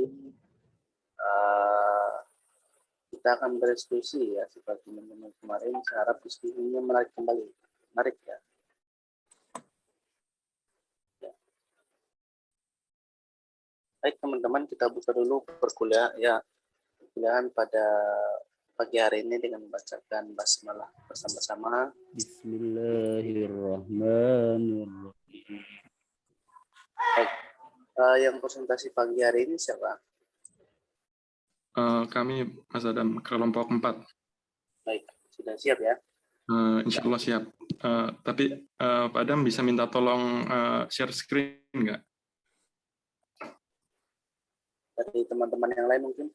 uh, kita akan berdiskusi ya seperti teman-teman kemarin. Saya harap diskusinya menarik kembali. Menarik ya. Baik teman-teman, kita buka dulu perkuliahan pada pagi hari ini dengan membacakan basmalah bersama-sama. Bismillahirrahmanirrahim. Baik, yang presentasi pagi hari ini siapa? Kami Mas Adam, kelompok 4. Baik, sudah siap ya? Insya Allah siap. Tapi Pak Adam bisa minta tolong share screen nggak? Dari teman-teman yang lain mungkin?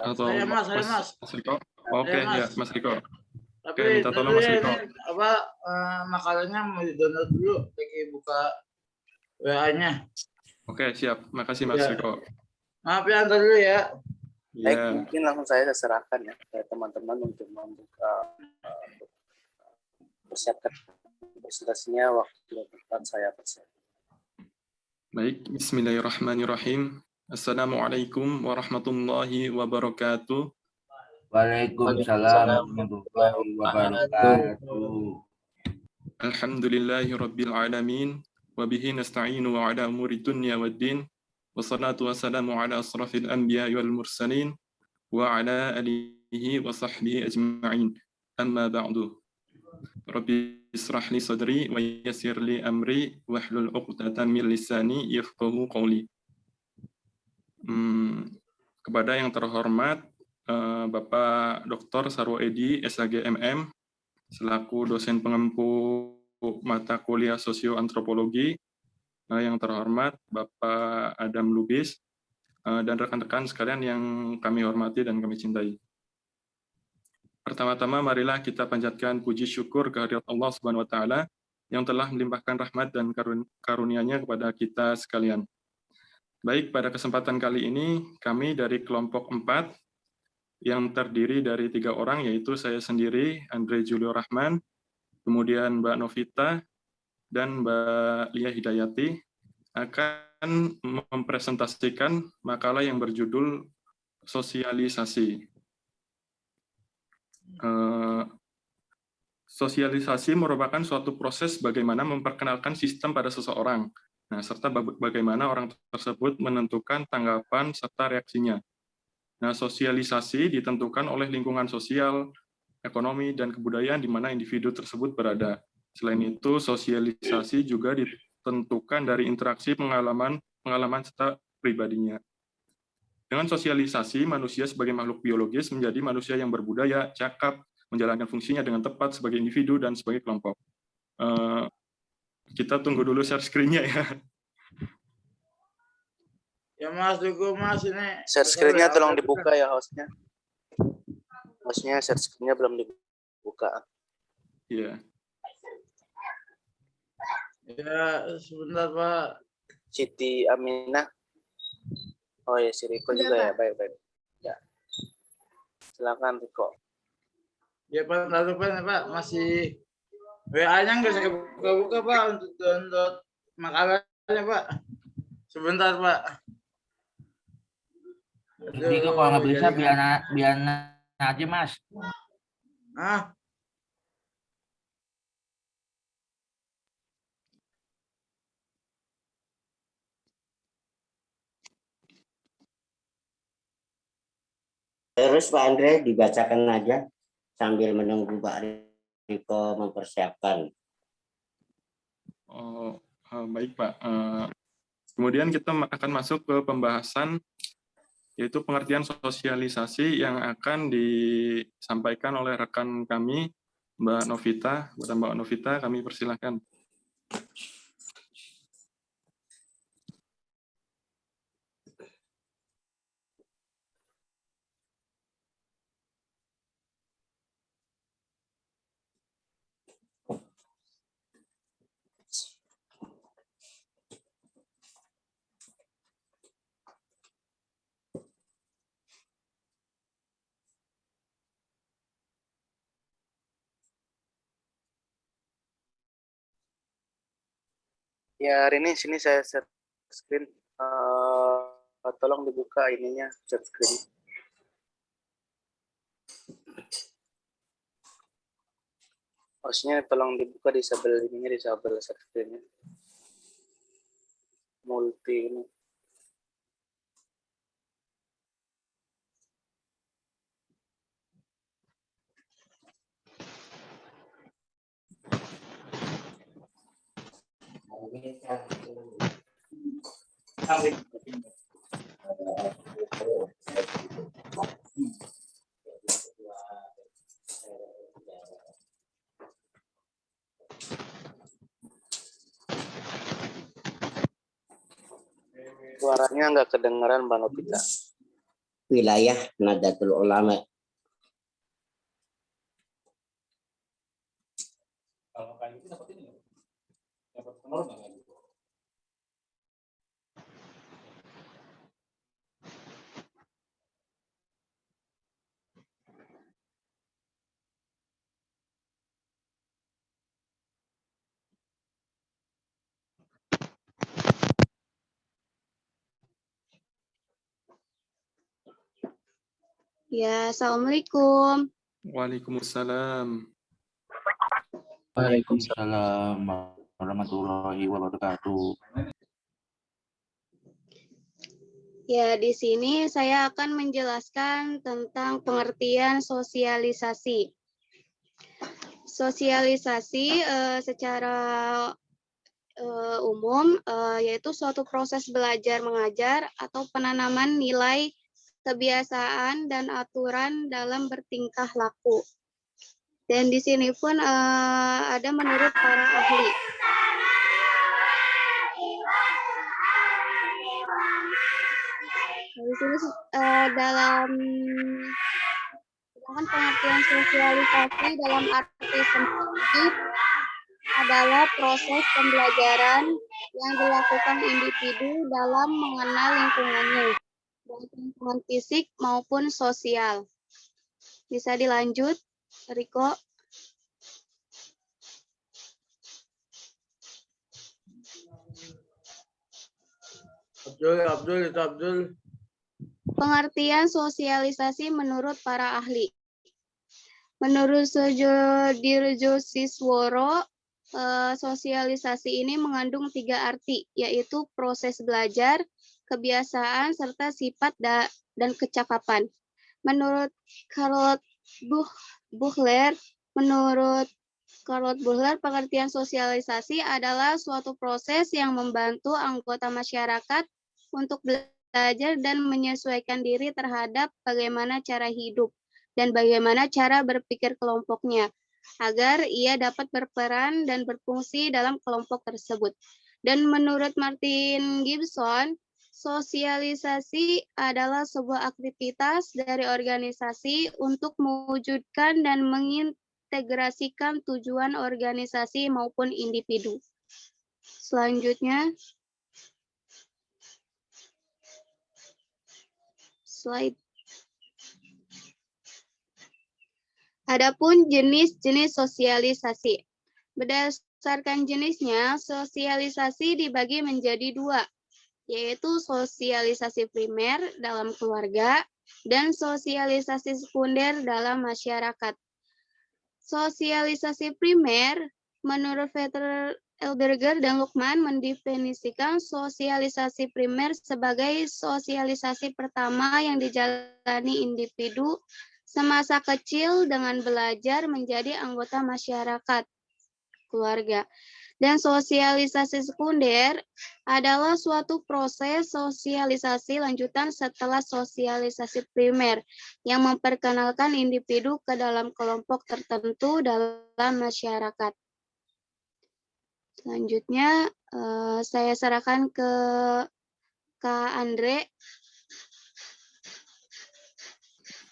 Atau saya Mas. Mas Riko? Oke, ya Mas Riko. Tapi Oke, minta tolong Mas Riko. Makalahnya mau di-download dulu, lagi buka WA-nya. Oke, siap. Makasih Mas Riko. Maaf ya, antar dulu ya. Baik, mungkin langsung saya serahkan ya ke teman-teman untuk membuka persiapkan presentasinya waktu tempat saya persiapkan. Baik, bismillahirrahmanirrahim. Assalamualaikum warahmatullahi wabarakatuh. Waalaikumsalam warahmatullahi wabarakatuh. Alhamdulillahi rabbil alamin. Wabihi nasta'inu ala umuri dunya waddin. Wassalatu wassalamu ala asrafil anbiya wal mursalin. Wa ala alihi wa sahbihi ajma'in. Amma ba'du. Rabbi israh li sadri wa yassir li amri wahlul 'uqdatam min lisani yafqahu qawli. Kepada yang terhormat Bapak Dr. Sarwo Edi, SHG MM, selaku dosen pengempu mata kuliah sosioantropologi, yang terhormat Bapak Adam Lubis, dan rekan-rekan sekalian yang kami hormati dan kami cintai. Pertama-tama marilah kita panjatkan puji syukur kehadirat Allah Subhanahu wa taala yang telah melimpahkan rahmat dan karunia-Nya kepada kita sekalian. Baik, pada kesempatan kali ini kami dari kelompok 4 yang terdiri dari 3 orang, yaitu saya sendiri, Andre Julio Rahman, kemudian Mbak Novita, dan Mbak Lia Hidayati, akan mempresentasikan makalah yang berjudul Sosialisasi. Sosialisasi merupakan suatu proses bagaimana memperkenalkan sistem pada seseorang, serta bagaimana orang tersebut menentukan tanggapan serta reaksinya. Sosialisasi ditentukan oleh lingkungan sosial, ekonomi, dan kebudayaan di mana individu tersebut berada. Selain itu, sosialisasi juga ditentukan dari interaksi pengalaman serta pribadinya. Dengan sosialisasi, manusia sebagai makhluk biologis menjadi manusia yang berbudaya, cakap, menjalankan fungsinya dengan tepat sebagai individu dan sebagai kelompok. Kita tunggu dulu share screen-nya ya. Ya Mas, tunggu Mas ini. Share screen-nya tolong dibuka ya hostnya. Hostnya share screen-nya belum dibuka. Iya. Ya, sebentar Pak. Siti Aminah. Oh ya, si Riko juga ya, baik. Ya. Silakan Riko. Ya Pak, lalu Pak, masih WA-nya nggak saya buka-buka Pak untuk download makalahnya Pak. Sebentar Pak. Jadi kalau nggak bisa biar aja Mas. Terus Pak Andre dibacakan aja sambil menunggu Pak Riko mempersiapkan. Baik Pak. Kemudian kita akan masuk ke pembahasan, yaitu pengertian sosialisasi yang akan disampaikan oleh rekan kami, Mbak Novita. Mbak Novita, kami persilahkan. Ya, hari ini sini saya share screen. Tolong dibuka ininya, chat screen. Harusnya tolong dibuka di sebelah ininya, di sebelah chat screen-nya. Multi ini. Suaranya nggak kedengeran Mbak Novita. Wilayah Nahdlatul Ulama. Kalau kayak gitu dapat ini nggak? Dapat honor nggak? Ya, Assalamualaikum. Waalaikumsalam. Waalaikumsalam warahmatullahi wabarakatuh. Ya, di sini saya akan menjelaskan tentang pengertian sosialisasi. Sosialisasi secara umum yaitu suatu proses belajar mengajar atau penanaman nilai, kebiasaan, dan aturan dalam bertingkah laku. Dan di sini pun ada menurut para ahli. Di sini dalam pengertian sosialisasi dalam arti sempit adalah proses pembelajaran yang dilakukan individu dalam mengenal lingkungannya, baik lingkungan fisik maupun sosial. Bisa dilanjut, Riko? Abdul. Pengertian sosialisasi menurut para ahli. Menurut Soejodirjo Sisworo, sosialisasi ini mengandung 3 arti, yaitu proses belajar, kebiasaan, serta sifat dan kecakapan. Menurut Charlotte Buchler, pengertian sosialisasi adalah suatu proses yang membantu anggota masyarakat untuk belajar dan menyesuaikan diri terhadap bagaimana cara hidup dan bagaimana cara berpikir kelompoknya, agar ia dapat berperan dan berfungsi dalam kelompok tersebut. Dan menurut Martin Gibson, sosialisasi adalah sebuah aktivitas dari organisasi untuk mewujudkan dan mengintegrasikan tujuan organisasi maupun individu. Selanjutnya, slide. Adapun jenis-jenis sosialisasi. Berdasarkan jenisnya, sosialisasi dibagi menjadi 2, yaitu sosialisasi primer dalam keluarga dan sosialisasi sekunder dalam masyarakat. Sosialisasi primer, menurut Peter Elberger dan Lukman, mendefinisikan sosialisasi primer sebagai sosialisasi pertama yang dijalani individu semasa kecil dengan belajar menjadi anggota masyarakat, keluarga. Dan sosialisasi sekunder adalah suatu proses sosialisasi lanjutan setelah sosialisasi primer yang memperkenalkan individu ke dalam kelompok tertentu dalam masyarakat. Selanjutnya, saya serahkan ke Kak Andre.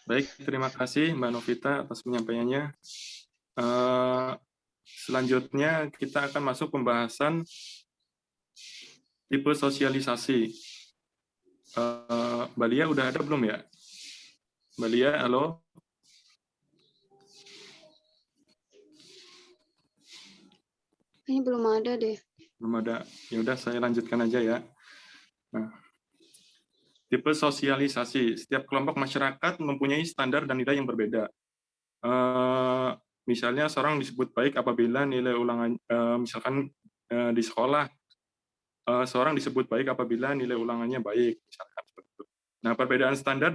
Baik, terima kasih Mbak Novita atas penyampaiannya. Selanjutnya kita akan masuk pembahasan tipe sosialisasi. Mbak Lia udah ada belum ya? Mbak Lia, halo? Ini belum ada deh. Belum ada. Ya udah saya lanjutkan aja ya. Nah, Tipe sosialisasi. Setiap kelompok masyarakat mempunyai standar dan nilai yang berbeda. Misalnya seorang disebut baik apabila nilai ulangan, misalkan di sekolah, seorang disebut baik apabila nilai ulangannya baik, misalkan seperti itu. Nah, perbedaan standar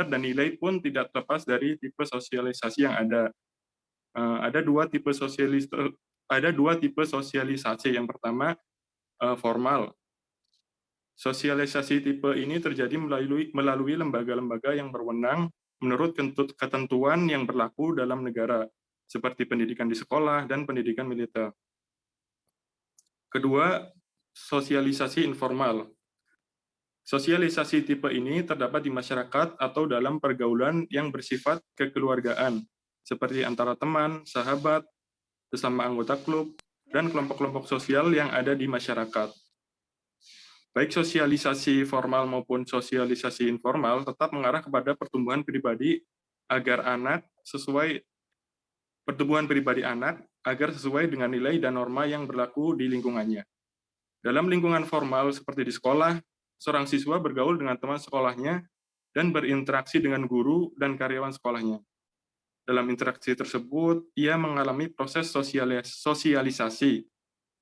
dan nilai pun tidak terlepas dari tipe sosialisasi yang ada. Ada dua tipe sosialisasi. Yang pertama, formal. Sosialisasi tipe ini terjadi melalui lembaga-lembaga yang berwenang menurut ketentuan yang berlaku dalam negara, seperti pendidikan di sekolah dan pendidikan militer. Kedua, sosialisasi informal. Sosialisasi tipe ini terdapat di masyarakat atau dalam pergaulan yang bersifat kekeluargaan, seperti antara teman, sahabat, sesama anggota klub, dan kelompok-kelompok sosial yang ada di masyarakat. Baik sosialisasi formal maupun sosialisasi informal tetap mengarah kepada pertumbuhan pribadi anak agar sesuai dengan nilai dan norma yang berlaku di lingkungannya. Dalam lingkungan formal seperti di sekolah, seorang siswa bergaul dengan teman sekolahnya dan berinteraksi dengan guru dan karyawan sekolahnya. Dalam interaksi tersebut, ia mengalami proses sosialisasi.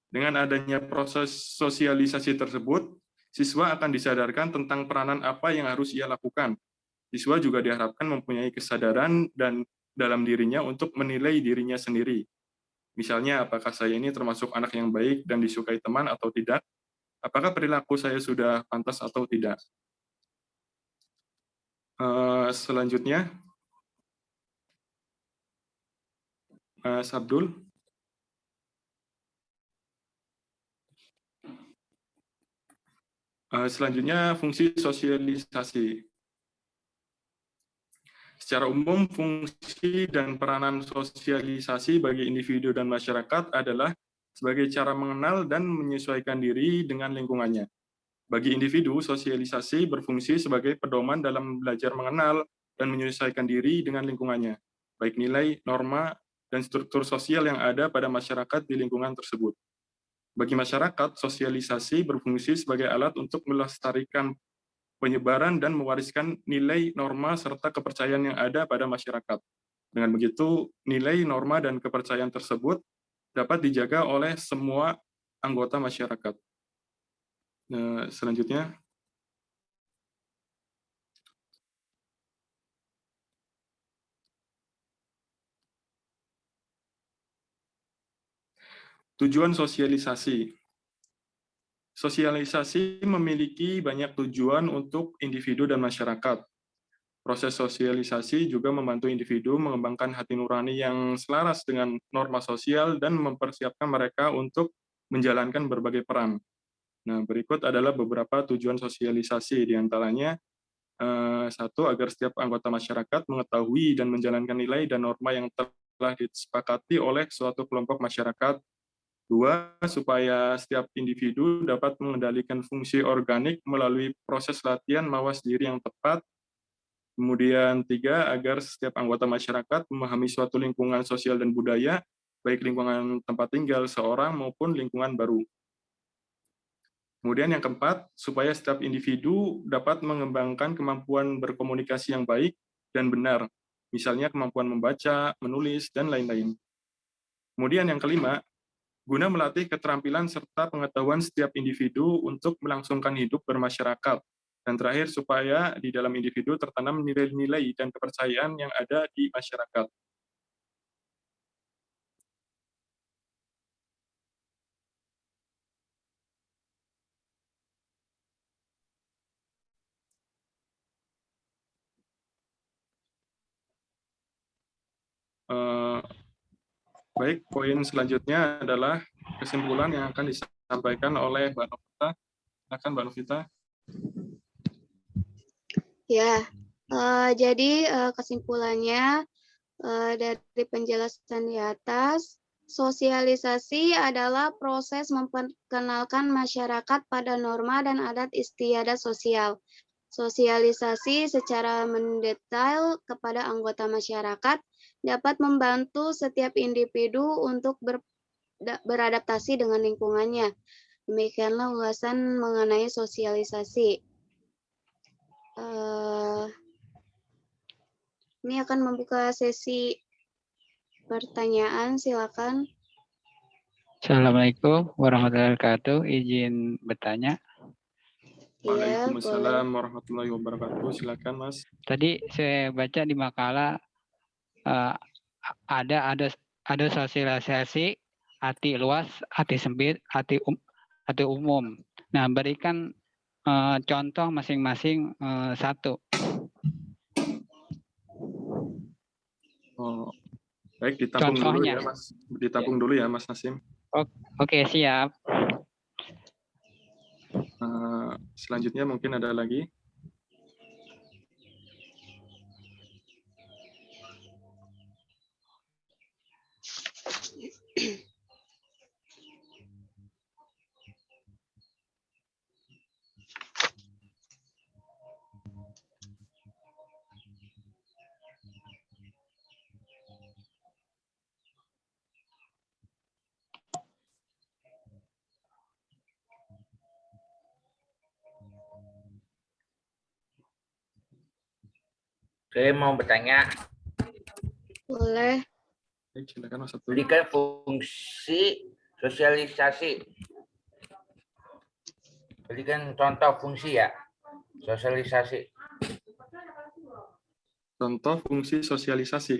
Dengan adanya proses sosialisasi tersebut, siswa akan disadarkan tentang peranan apa yang harus ia lakukan. Siswa juga diharapkan mempunyai kesadaran dan dalam dirinya untuk menilai dirinya sendiri. Misalnya, apakah saya ini termasuk anak yang baik dan disukai teman atau tidak? Apakah perilaku saya sudah pantas atau tidak? Selanjutnya, Mas Abdul. Selanjutnya, fungsi sosialisasi. Secara umum, fungsi dan peranan sosialisasi bagi individu dan masyarakat adalah sebagai cara mengenal dan menyesuaikan diri dengan lingkungannya. Bagi individu, sosialisasi berfungsi sebagai pedoman dalam belajar mengenal dan menyesuaikan diri dengan lingkungannya, baik nilai, norma, dan struktur sosial yang ada pada masyarakat di lingkungan tersebut. Bagi masyarakat, sosialisasi berfungsi sebagai alat untuk melestarikan penyebaran dan mewariskan nilai, norma, serta kepercayaan yang ada pada masyarakat. Dengan begitu, nilai, norma, dan kepercayaan tersebut dapat dijaga oleh semua anggota masyarakat. Selanjutnya, tujuan sosialisasi. Sosialisasi memiliki banyak tujuan untuk individu dan masyarakat. Proses sosialisasi juga membantu individu mengembangkan hati nurani yang selaras dengan norma sosial dan mempersiapkan mereka untuk menjalankan berbagai peran. Nah, berikut adalah beberapa tujuan sosialisasi, diantaranya satu, agar setiap anggota masyarakat mengetahui dan menjalankan nilai dan norma yang telah disepakati oleh suatu kelompok masyarakat. Dua, supaya setiap individu dapat mengendalikan fungsi organik melalui proses latihan mawas diri yang tepat. Kemudian tiga, agar setiap anggota masyarakat memahami suatu lingkungan sosial dan budaya, baik lingkungan tempat tinggal seorang maupun lingkungan baru. Kemudian yang keempat, supaya setiap individu dapat mengembangkan kemampuan berkomunikasi yang baik dan benar, misalnya kemampuan membaca, menulis, dan lain-lain. Kemudian yang kelima, guna melatih keterampilan serta pengetahuan setiap individu untuk melangsungkan hidup bermasyarakat. Dan terakhir, supaya di dalam individu tertanam nilai-nilai dan kepercayaan yang ada di masyarakat. Baik, poin selanjutnya adalah kesimpulan yang akan disampaikan oleh Mbak Novita. Silakan Mbak Novita. Ya, jadi kesimpulannya dari penjelasan di atas, sosialisasi adalah proses memperkenalkan masyarakat pada norma dan adat istiadat sosial. Sosialisasi secara mendetail kepada anggota masyarakat dapat membantu setiap individu untuk beradaptasi dengan lingkungannya. Demikianlah ulasan mengenai sosialisasi. Ini akan membuka sesi pertanyaan, silakan. Assalamualaikum warahmatullahi wabarakatuh. Izin bertanya. Iya, boleh. Waalaikumsalam warahmatullahi wabarakatuh. Silakan, Mas. Tadi saya baca di makalah ada sosialisasi arti luas, arti sempit, arti umum. Nah, berikan contoh masing-masing satu. Oh, baik, ditampung dulu Contohnya. ya, Mas. Ditampung dulu ya, Mas Nasim. Oke, siap. Selanjutnya mungkin ada lagi. Saya mau bertanya, Boleh. Baik, silakan Mas Abdul. berikan fungsi sosialisasi. Berikan contoh fungsi ya, sosialisasi. Contoh fungsi sosialisasi.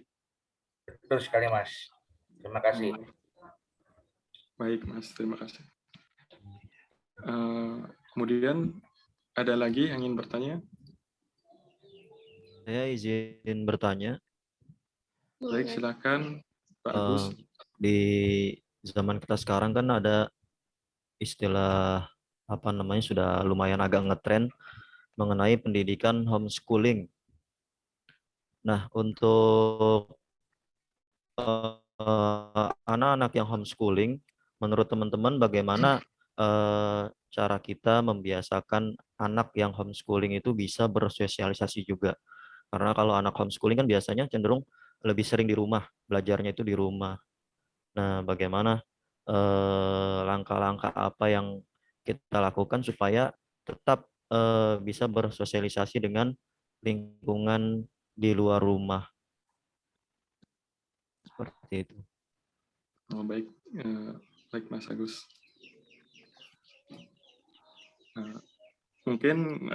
Betul sekali, Mas. Terima kasih. Baik, Mas. Terima kasih. Kemudian ada lagi yang ingin bertanya? Saya izin bertanya. Baik, Boleh. silakan Pak Agus. Di zaman kita sekarang kan ada istilah sudah lumayan agak ngetren mengenai pendidikan homeschooling. Nah, untuk anak-anak yang homeschooling, menurut teman-teman bagaimana cara kita membiasakan anak yang homeschooling itu bisa bersosialisasi juga? Karena kalau anak homeschooling kan biasanya cenderung lebih sering di rumah, belajarnya itu di rumah. Nah, bagaimana langkah-langkah apa yang kita lakukan supaya tetap bisa bersosialisasi dengan lingkungan di luar rumah? Seperti itu. Oh, baik, baik Mas Agus. Mungkin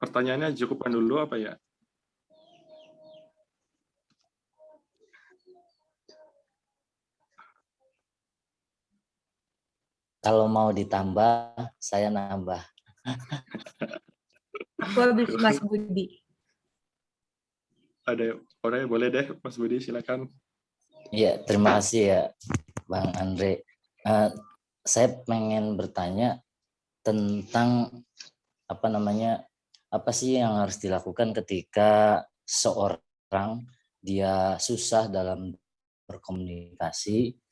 pertanyaannya cukupkan dulu apa ya? Kalau mau ditambah, saya nambah. Aku habis Mas Budi. Ada orang boleh deh, Mas Budi, silakan. Ya, terima kasih ya, Bang Andre. Saya pengen bertanya tentang apa sih yang harus dilakukan ketika seorang dia susah dalam berkomunikasi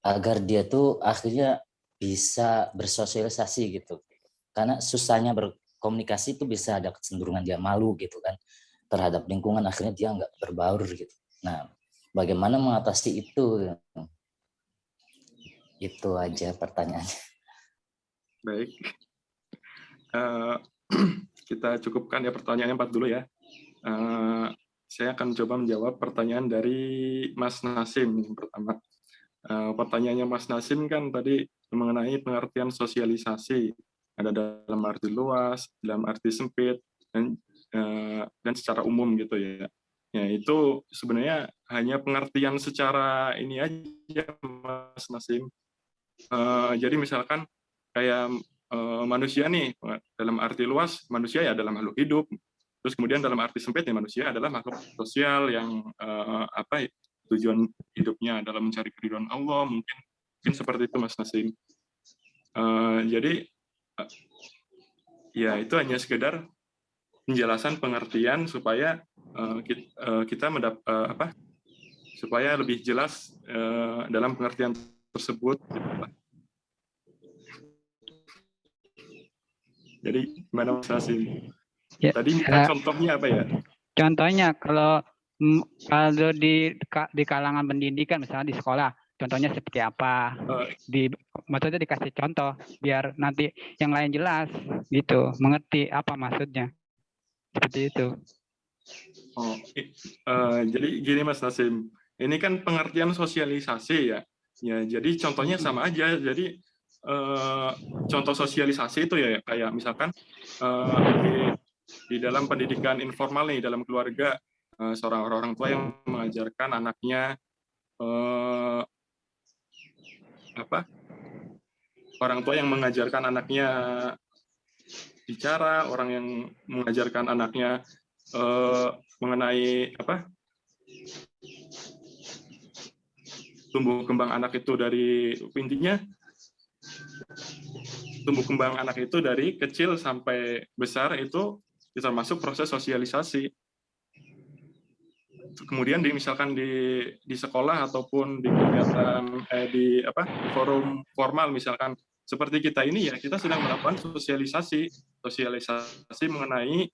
agar dia tuh akhirnya bisa bersosialisasi gitu. Karena susahnya berkomunikasi itu bisa ada kecenderungan dia malu gitu kan terhadap lingkungan, akhirnya dia nggak berbaur gitu. Nah, bagaimana mengatasi itu? Itu aja pertanyaannya. Baik. Kita cukupkan ya pertanyaannya 4 dulu ya. Saya akan coba menjawab pertanyaan dari Mas Nasim yang pertama. Pertanyaannya Mas Nasim kan tadi mengenai pengertian sosialisasi. Ada dalam arti luas, dalam arti sempit, dan secara umum gitu ya. Ya, itu sebenarnya hanya pengertian secara ini aja, Mas Nasim. Jadi misalkan kayak manusia nih, dalam arti luas, manusia ya adalah makhluk hidup. Terus kemudian dalam arti sempit ya manusia adalah makhluk sosial yang tujuan hidupnya adalah mencari keridhaan Allah, mungkin seperti itu Mas Nasim. Jadi ya itu hanya sekedar penjelasan pengertian supaya kita supaya lebih jelas dalam pengertian tersebut. Jadi gimana Mas Nasim? Ya, tadi minta contohnya apa ya? Contohnya kalau di kalangan pendidikan, misalnya di sekolah, contohnya seperti apa? maksudnya dikasih contoh biar nanti yang lain jelas gitu, mengerti apa maksudnya. Seperti itu. Oh, jadi gini Mas Nasim, ini kan pengertian sosialisasi ya. Ya, jadi contohnya sama aja. Jadi contoh sosialisasi itu ya kayak misalkan di dalam pendidikan informal nih, dalam keluarga, seorang orang tua yang mengajarkan anaknya orang tua yang mengajarkan anaknya bicara, orang yang mengajarkan anaknya mengenai tumbuh kembang anak itu dari intinya tumbuh kembang anak itu dari kecil sampai besar itu termasuk proses sosialisasi. Kemudian misalkan di sekolah ataupun di kegiatan di forum formal misalkan seperti kita ini ya, kita sedang melakukan sosialisasi mengenai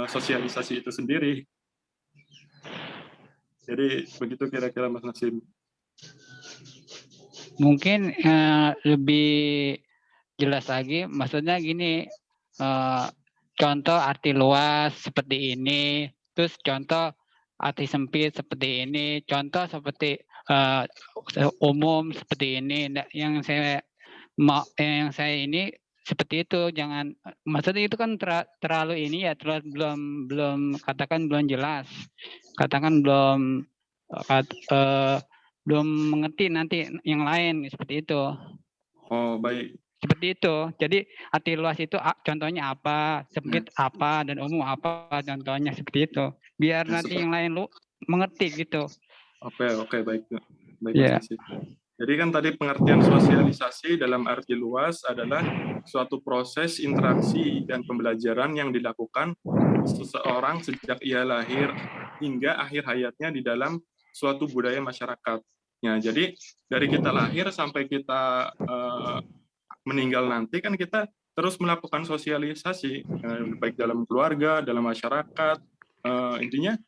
sosialisasi itu sendiri. Jadi begitu kira-kira Mas Nasim. Mungkin lebih jelas lagi, maksudnya gini, contoh arti luas seperti ini, terus contoh arti sempit seperti ini, contoh seperti umum seperti ini. Yang saya ini seperti itu, jangan, maksudnya itu kan terlalu ini ya, belum katakan belum jelas, katakan belum mengerti nanti yang lain seperti itu. Oh baik. Seperti itu. Jadi arti luas itu contohnya apa, sempit apa, dan umum apa contohnya seperti itu. Biar nanti yang lain lu mengerti gitu. Oke, baik. Yeah. Mas Nasim. Jadi kan tadi pengertian sosialisasi dalam arti luas adalah suatu proses interaksi dan pembelajaran yang dilakukan seseorang sejak ia lahir hingga akhir hayatnya di dalam suatu budaya masyarakat. Ya, jadi dari kita lahir sampai kita meninggal nanti kan kita terus melakukan sosialisasi baik dalam keluarga, dalam masyarakat. Intinya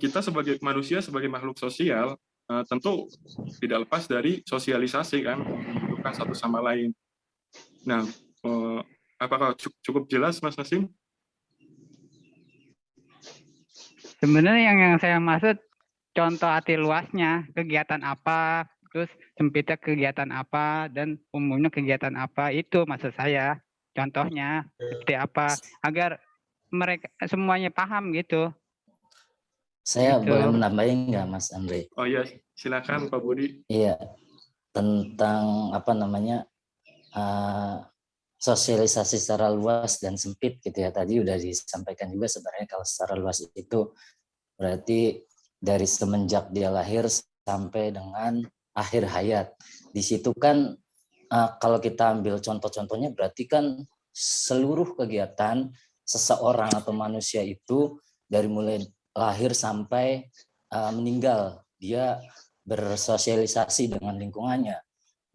kita sebagai manusia, sebagai makhluk sosial tentu tidak lepas dari sosialisasi kan, membutuhkan satu sama lain. Nah, apakah cukup jelas Mas Nasim? Sebenarnya yang saya maksud contoh arti luasnya, kegiatan apa, terus sempitnya kegiatan apa, dan umumnya kegiatan apa, itu maksud saya. Contohnya seperti apa, agar mereka semuanya paham gitu. Saya Gitu. boleh menambahin nggak Mas Andre? Oh iya, silakan Pak Budi. Iya, tentang sosialisasi secara luas dan sempit gitu ya. Tadi udah disampaikan juga sebenarnya kalau secara luas itu berarti dari semenjak dia lahir sampai dengan akhir hayat. Di situ kan kalau kita ambil contoh-contohnya berarti kan seluruh kegiatan seseorang atau manusia itu dari mulai lahir sampai meninggal, dia bersosialisasi dengan lingkungannya,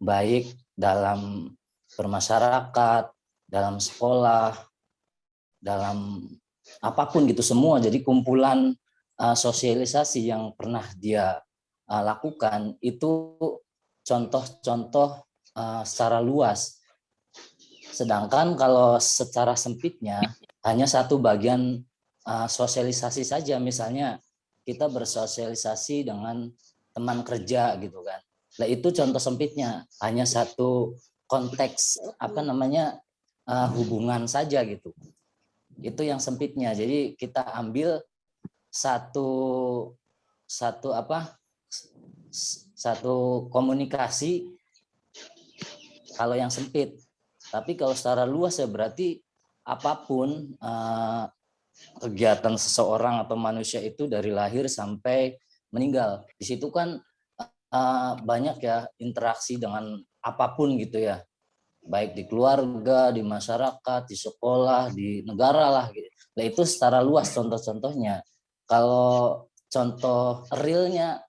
baik dalam bermasyarakat, dalam sekolah, dalam apapun gitu semua. Jadi kumpulan sosialisasi yang pernah dia lakukan itu contoh-contoh secara luas. Sedangkan kalau secara sempitnya hanya satu bagian sosialisasi saja, misalnya kita bersosialisasi dengan teman kerja gitu kan. Nah itu contoh sempitnya, hanya satu konteks hubungan saja gitu. Itu yang sempitnya. Jadi kita ambil satu komunikasi kalau yang sempit. Tapi kalau secara luas ya berarti apapun kegiatan seseorang atau manusia itu dari lahir sampai meninggal. Di situ kan banyak ya interaksi dengan apapun gitu ya. Baik di keluarga, di masyarakat, di sekolah, di negara lah gitu. Nah itu secara luas contoh-contohnya. Kalau contoh realnya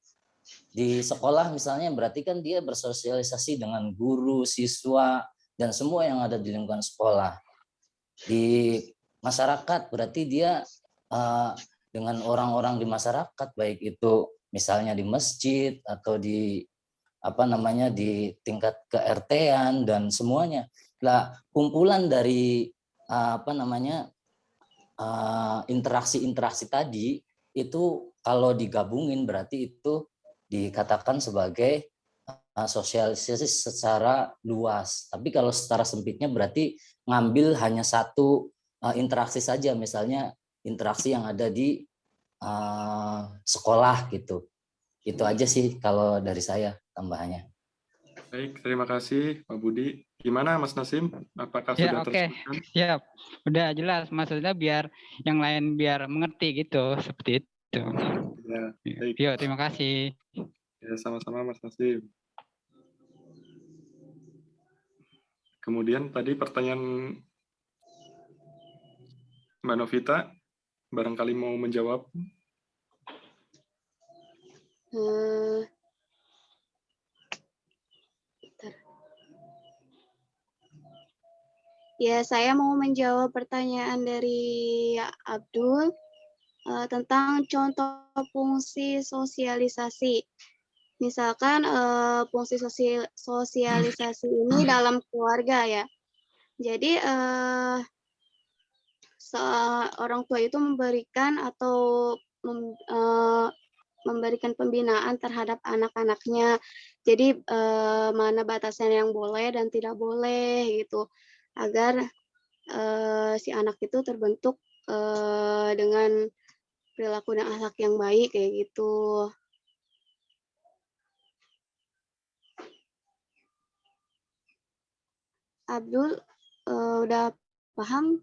di sekolah misalnya berarti kan dia bersosialisasi dengan guru, siswa, dan semua yang ada di lingkungan sekolah. Di masyarakat berarti dia dengan orang-orang di masyarakat, baik itu misalnya di masjid atau di di tingkat ke-RT-an dan semuanya. Lah kumpulan dari interaksi-interaksi tadi itu kalau digabungin berarti itu dikatakan sebagai sosialisasi secara luas. Tapi kalau secara sempitnya berarti ngambil hanya satu interaksi saja, misalnya interaksi yang ada di sekolah gitu. Itu aja sih kalau dari saya tambahannya. Baik, terima kasih Pak Budi. Gimana Mas Nasim? Apakah Ya, sudah oke. tersampaikan? Siap. Udah jelas. Maksudnya biar yang lain biar mengerti gitu. Seperti itu. Ya, baik. Yuk, terima kasih. Ya, sama-sama Mas Nasim. Kemudian tadi pertanyaan Mbak Novita, barangkali mau menjawab. Ya, saya mau menjawab pertanyaan dari Abdul tentang contoh fungsi sosialisasi. Misalkan fungsi sosialisasi ini dalam keluarga ya. Jadi orang tua itu memberikan atau memberikan pembinaan terhadap anak-anaknya. Jadi mana batasan yang boleh dan tidak boleh gitu, agar si anak itu terbentuk dengan perilaku dan akhlak yang baik kayak gitu. Abdul udah paham?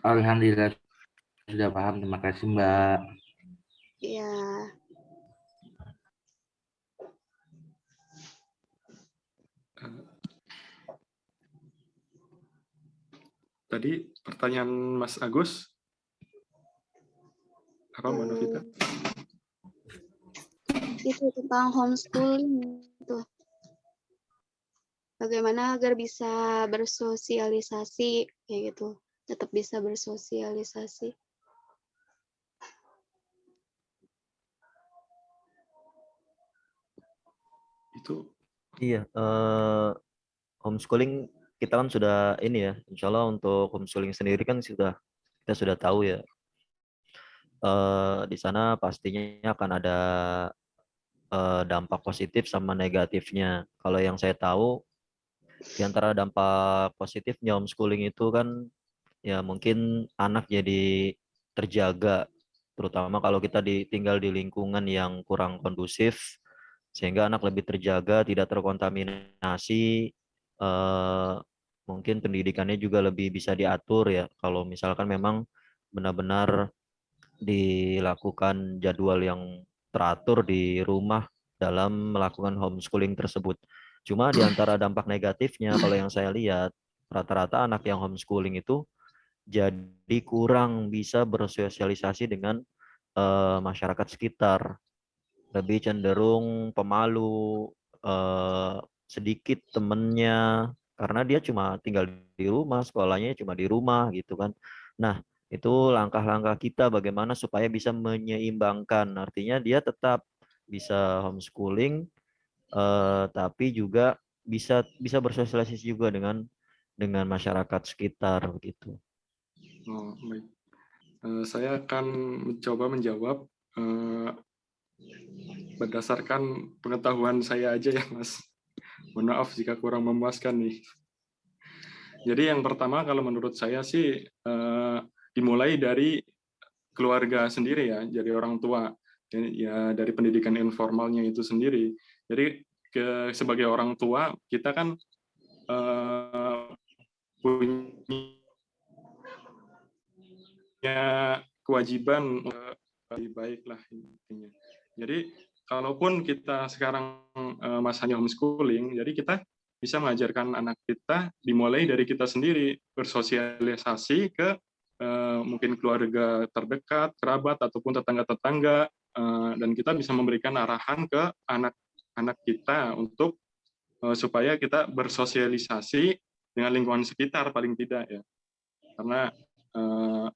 Alhamdulillah sudah paham. Terima kasih Mbak. Ya. Tadi pertanyaan Mas Agus. Apa Mbak Novita? Itu tentang homeschooling itu. Bagaimana agar bisa bersosialisasi kayak gitu, tetap bisa bersosialisasi. Itu Iya, homeschooling kita kan sudah ini ya, insya Allah untuk homeschooling sendiri kan kita sudah tahu ya. Di sana pastinya akan ada dampak positif sama negatifnya. Kalau yang saya tahu, di antara dampak positifnya homeschooling itu kan ya mungkin anak jadi terjaga, terutama kalau kita tinggal di lingkungan yang kurang kondusif, sehingga anak lebih terjaga, tidak terkontaminasi, mungkin pendidikannya juga lebih bisa diatur ya, kalau misalkan memang benar-benar dilakukan jadwal yang teratur di rumah dalam melakukan homeschooling tersebut. Cuma di antara dampak negatifnya, kalau yang saya lihat, rata-rata anak yang homeschooling itu jadi kurang bisa bersosialisasi dengan masyarakat sekitar, lebih cenderung pemalu, sedikit temennya, karena dia cuma tinggal di rumah, sekolahnya cuma di rumah gitu kan. Nah, itu langkah-langkah kita bagaimana supaya bisa menyeimbangkan, artinya dia tetap bisa homeschooling, tapi juga bisa bersosialisasi juga dengan masyarakat sekitar begitu. Oh, baik. Saya akan mencoba menjawab berdasarkan pengetahuan saya aja ya, Mas. Mohon maaf jika kurang memuaskan nih. Jadi yang pertama kalau menurut saya sih dimulai dari keluarga sendiri ya, jadi orang tua ya, dari pendidikan informalnya itu sendiri. Jadi sebagai orang tua kita kan punya kewajiban lebih baik lah intinya. Jadi kalaupun kita sekarang masanya homeschooling, jadi kita bisa mengajarkan anak kita dimulai dari kita sendiri, bersosialisasi ke mungkin keluarga terdekat, kerabat ataupun tetangga-tetangga, dan kita bisa memberikan arahan ke anak-anak kita untuk supaya kita bersosialisasi dengan lingkungan sekitar paling tidak ya. Karena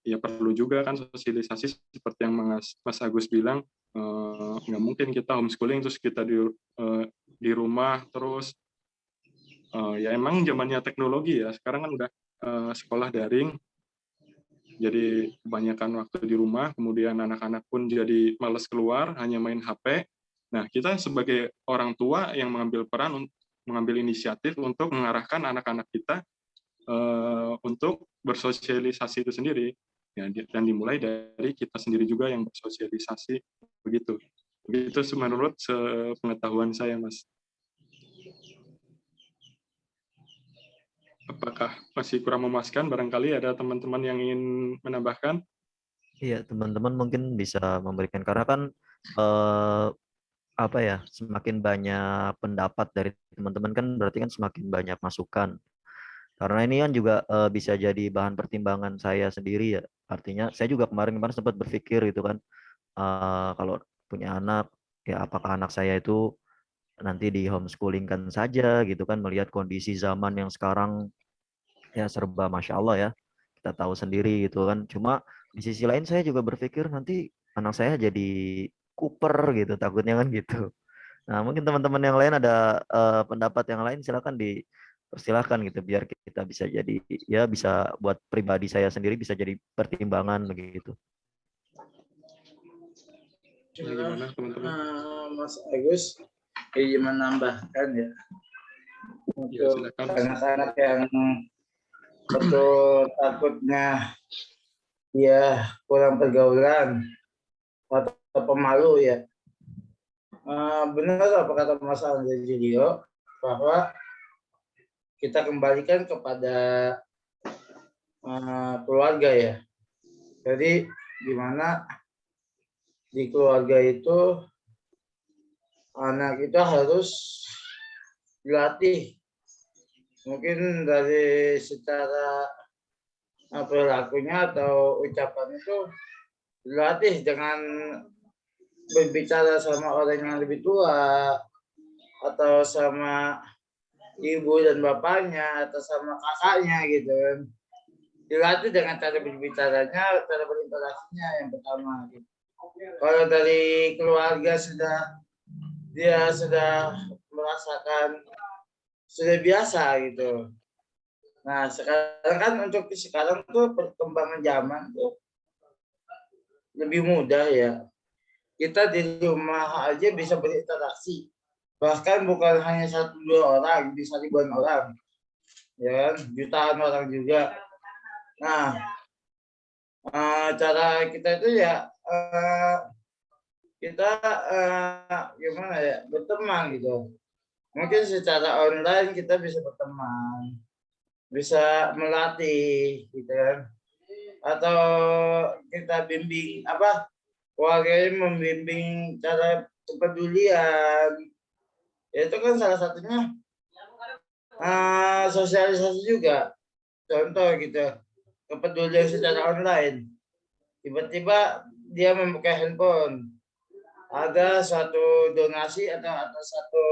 ya perlu juga kan sosialisasi seperti yang Mas Agus bilang, nggak mungkin kita homeschooling terus kita di rumah terus. Ya emang zamannya teknologi ya, sekarang kan udah sekolah daring, jadi kebanyakan waktu di rumah, kemudian anak-anak pun jadi malas keluar, hanya main HP. Nah, kita sebagai orang tua yang mengambil peran, mengambil inisiatif untuk mengarahkan anak-anak kita untuk bersosialisasi itu sendiri. Ya, dan dimulai dari kita sendiri juga yang bersosialisasi, begitu. Begitu menurut pengetahuan saya, Mas. Apakah masih kurang memuaskan? Barangkali ada teman-teman yang ingin menambahkan? Iya, teman-teman mungkin bisa memberikan, karena kan apa ya, semakin banyak pendapat dari teman-teman kan berarti kan semakin banyak masukan. Karena ini kan juga bisa jadi bahan pertimbangan saya sendiri ya. Artinya saya juga kemarin sempat berpikir gitu kan, kalau punya anak, ya apakah anak saya itu nanti di homeschoolingkan saja gitu kan, melihat kondisi zaman yang sekarang ya serba Masya Allah ya, kita tahu sendiri gitu kan. Cuma di sisi lain saya juga berpikir nanti anak saya jadi Cooper gitu, takutnya kan gitu. Nah mungkin teman-teman yang lain ada pendapat yang lain, silakan dipersilahkan gitu, biar kita bisa jadi, ya bisa buat pribadi saya sendiri bisa jadi pertimbangan begitu. Gimana teman-teman? Mas Agus ingin menambahkan ya, Ya, untuk silakan. anak-anak yang betul takutnya dia kurang pergaulan atau pemalu ya. Benar apa kata Mas Andre Julio, bahwa kita kembalikan kepada keluarga ya. Jadi gimana di keluarga itu anak itu harus dilatih, mungkin dari secara perilakunya atau ucapan itu dilatih dengan berbicara sama orang yang lebih tua, atau sama ibu dan bapaknya, atau sama kakaknya gitu kan. Dilatih dengan cara berbicaranya, cara berinteraksinya yang pertama gitu. Kalau dari keluarga dia sudah merasakan, sudah biasa gitu. Nah sekarang kan untuk sekarang tuh perkembangan zaman tuh lebih mudah ya. Kita di rumah aja bisa berinteraksi, bahkan bukan hanya 1-2 orang, bisa ribuan orang, ya kan? Jutaan orang juga. Nah cara kita itu ya kita gimana ya, berteman gitu. Mungkin secara online kita bisa berteman, bisa melatih gitu kan, atau kita bimbing keluarganya, membimbing cara kepedulian. Itu kan salah satunya sosialisasi juga. Contoh gitu, kepedulian secara online. Tiba-tiba dia membuka handphone, ada satu donasi atau satu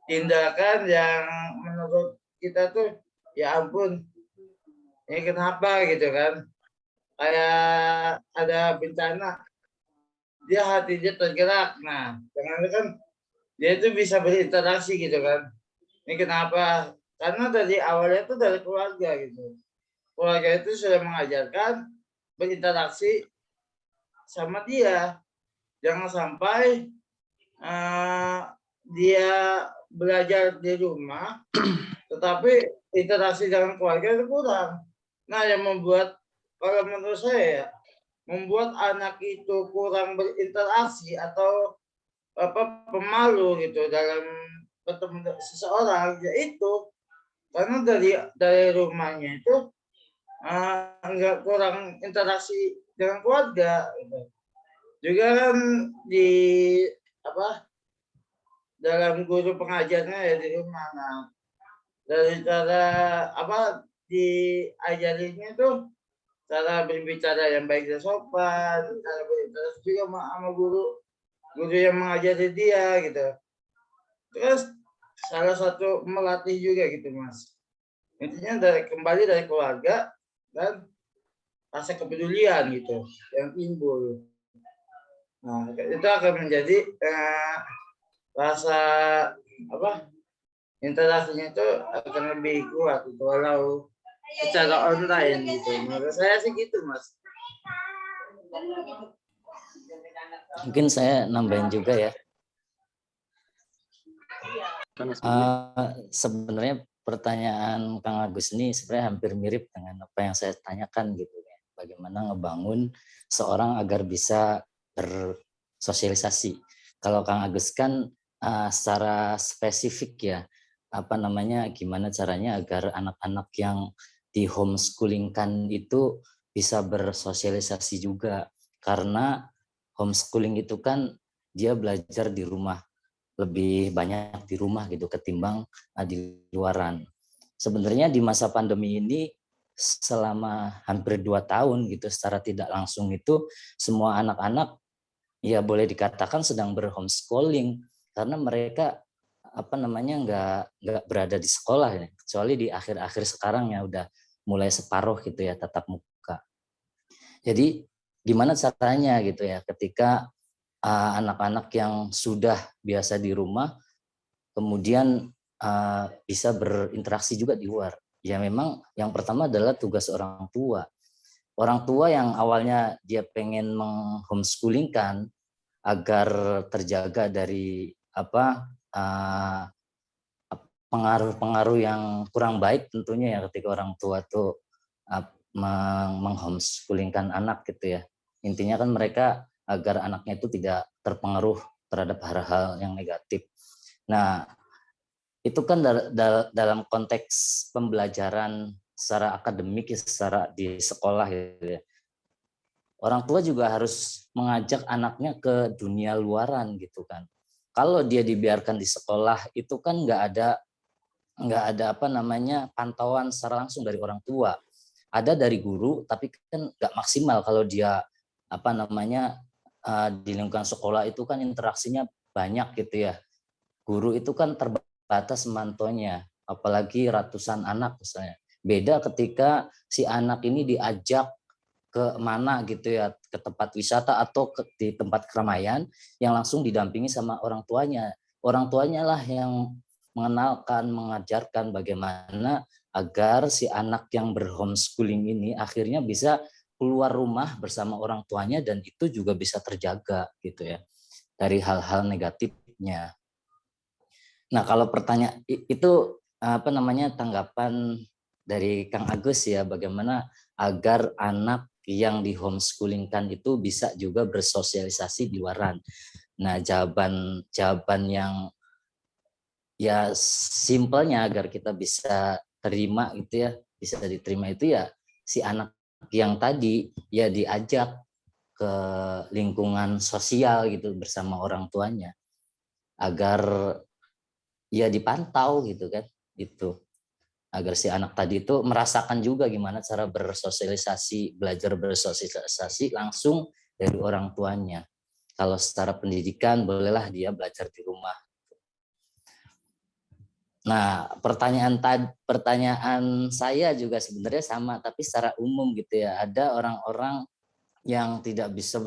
tindakan yang menurut kita tuh ya ampun, ini kenapa gitu kan, kayak ada bencana, dia hatinya tergerak. Nah dengan itu kan dia itu bisa berinteraksi gitu kan, ini kenapa, karena dari awalnya itu dari keluarga gitu. Keluarga itu sudah mengajarkan berinteraksi sama dia. Jangan sampai dia belajar di rumah, tetapi interaksi dengan keluarga itu kurang. Nah, yang membuat, kalau menurut saya, membuat anak itu kurang berinteraksi atau pemalu gitu dalam bertemu seseorang, yaitu karena dari rumahnya itu enggak, kurang interaksi dengan keluarga gitu. Juga kan di dalam guru pengajarnya ya di rumah. Nah, dari cara diajarinya itu cara berbicara yang baik dan sopan, cara berinteraksi juga sama guru yang mengajari dia gitu. Terus salah satu melatih juga gitu Mas. Intinya kembali dari keluarga dan rasa kepedulian gitu yang timbul. Nah, itu akan menjadi rasa apa? Interaksinya itu akan lebih kuat gitu, walau secara online gitu. Menurut saya sih gitu, Mas. Mungkin saya nambahin juga ya. Sebenarnya pertanyaan Kang Agus ini sebenarnya hampir mirip dengan apa yang saya tanyakan gitu ya. Bagaimana ngebangun seorang agar bisa bersosialisasi. Kalau Kang Agus kan secara spesifik ya, apa namanya, gimana caranya agar anak-anak yang di homeschoolingkan itu bisa bersosialisasi juga. Karena homeschooling itu kan dia belajar di rumah, lebih banyak di rumah gitu ketimbang di luaran. Sebenarnya di masa pandemi ini selama hampir 2 tahun gitu secara tidak langsung itu semua anak-anak ya boleh dikatakan sedang berhomeschooling karena mereka apa namanya nggak berada di sekolah ya, kecuali di akhir-akhir sekarang ya udah mulai separuh gitu ya tatap muka. Jadi gimana caranya gitu ya ketika anak-anak yang sudah biasa di rumah kemudian bisa berinteraksi juga di luar. Ya memang yang pertama adalah tugas orang tua. Orang tua yang awalnya dia pengen meng-homeschoolingkan agar terjaga dari apa pengaruh-pengaruh yang kurang baik tentunya ya ketika orang tua tuh meng-homeschoolingkan anak gitu ya. Intinya kan mereka agar anaknya itu tidak terpengaruh terhadap hal-hal yang negatif. Nah, itu kan dalam konteks pembelajaran secara akademik ya, secara di sekolah gitu ya. Orang tua juga harus mengajak anaknya ke dunia luaran gitu kan. Kalau dia dibiarkan di sekolah itu kan nggak ada apa namanya pantauan secara langsung dari orang tua. Ada dari guru tapi kan nggak maksimal kalau dia apa namanya di lingkungan sekolah itu kan interaksinya banyak gitu ya. Guru itu kan terbatas mantonya, apalagi ratusan anak misalnya. Beda ketika si anak ini diajak ke mana gitu ya, ke tempat wisata atau di tempat keramaian yang langsung didampingi sama orang tuanya. Orang tuanya lah yang mengenalkan, mengajarkan bagaimana agar si anak yang berhomeschooling ini akhirnya bisa keluar rumah bersama orang tuanya dan itu juga bisa terjaga gitu ya dari hal-hal negatifnya. Nah, kalau pertanyaan itu apa namanya tanggapan dari Kang Agus ya, bagaimana agar anak yang di homeschoolingkan itu bisa juga bersosialisasi di luaran. Nah, jawaban yang ya simpelnya agar kita bisa terima gitu ya, bisa diterima itu ya si anak yang tadi ya diajak ke lingkungan sosial gitu bersama orang tuanya agar ya dipantau gitu kan, itu agar si anak tadi itu merasakan juga gimana cara bersosialisasi, belajar bersosialisasi langsung dari orang tuanya. Kalau secara pendidikan bolehlah dia belajar di rumah. Nah, pertanyaan saya juga sebenarnya sama tapi secara umum gitu ya. Ada orang-orang yang tidak bisa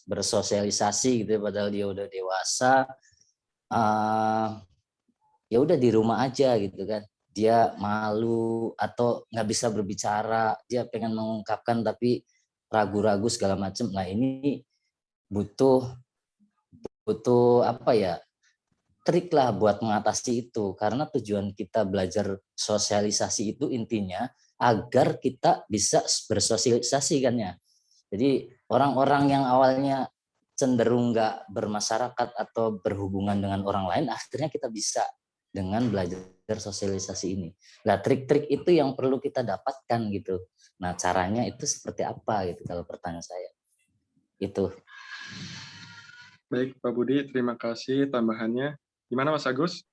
bersosialisasi gitu padahal dia udah dewasa. Ya udah di rumah aja gitu kan, dia malu atau nggak bisa berbicara, dia pengen mengungkapkan tapi ragu-ragu segala macam. Nah ini butuh apa ya, trik lah buat mengatasi itu, karena tujuan kita belajar sosialisasi itu intinya agar kita bisa bersosialisasi kan ya. Jadi orang-orang yang awalnya cenderung nggak bermasyarakat atau berhubungan dengan orang lain, akhirnya kita bisa dengan belajar sosialisasi ini. Nah, trik-trik itu yang perlu kita dapatkan gitu. Nah, caranya itu seperti apa gitu kalau pertanyaan saya. Itu. Baik, Pak Budi, terima kasih tambahannya. Gimana Mas Agus?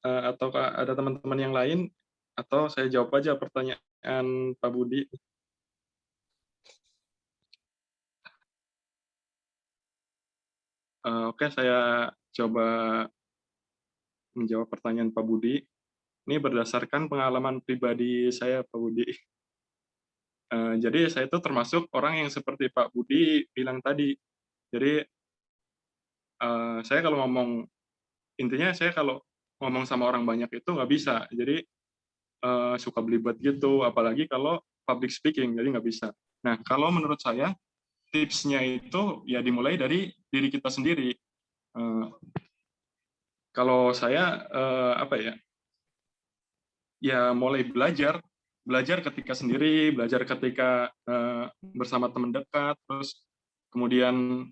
Atau ada teman-teman yang lain? Atau saya jawab aja pertanyaan Pak Budi? Oke, saya coba menjawab pertanyaan Pak Budi. Ini berdasarkan pengalaman pribadi saya, Pak Budi. Jadi saya itu termasuk orang yang seperti Pak Budi bilang tadi. Jadi saya kalau ngomong, intinya saya kalau ngomong sama orang banyak itu nggak bisa. Jadi suka belibet gitu, apalagi kalau public speaking, jadi nggak bisa. Nah, kalau menurut saya tipsnya itu ya dimulai dari diri kita sendiri. Kalau saya apa ya? Ya mulai belajar ketika sendiri, belajar ketika bersama teman dekat, terus kemudian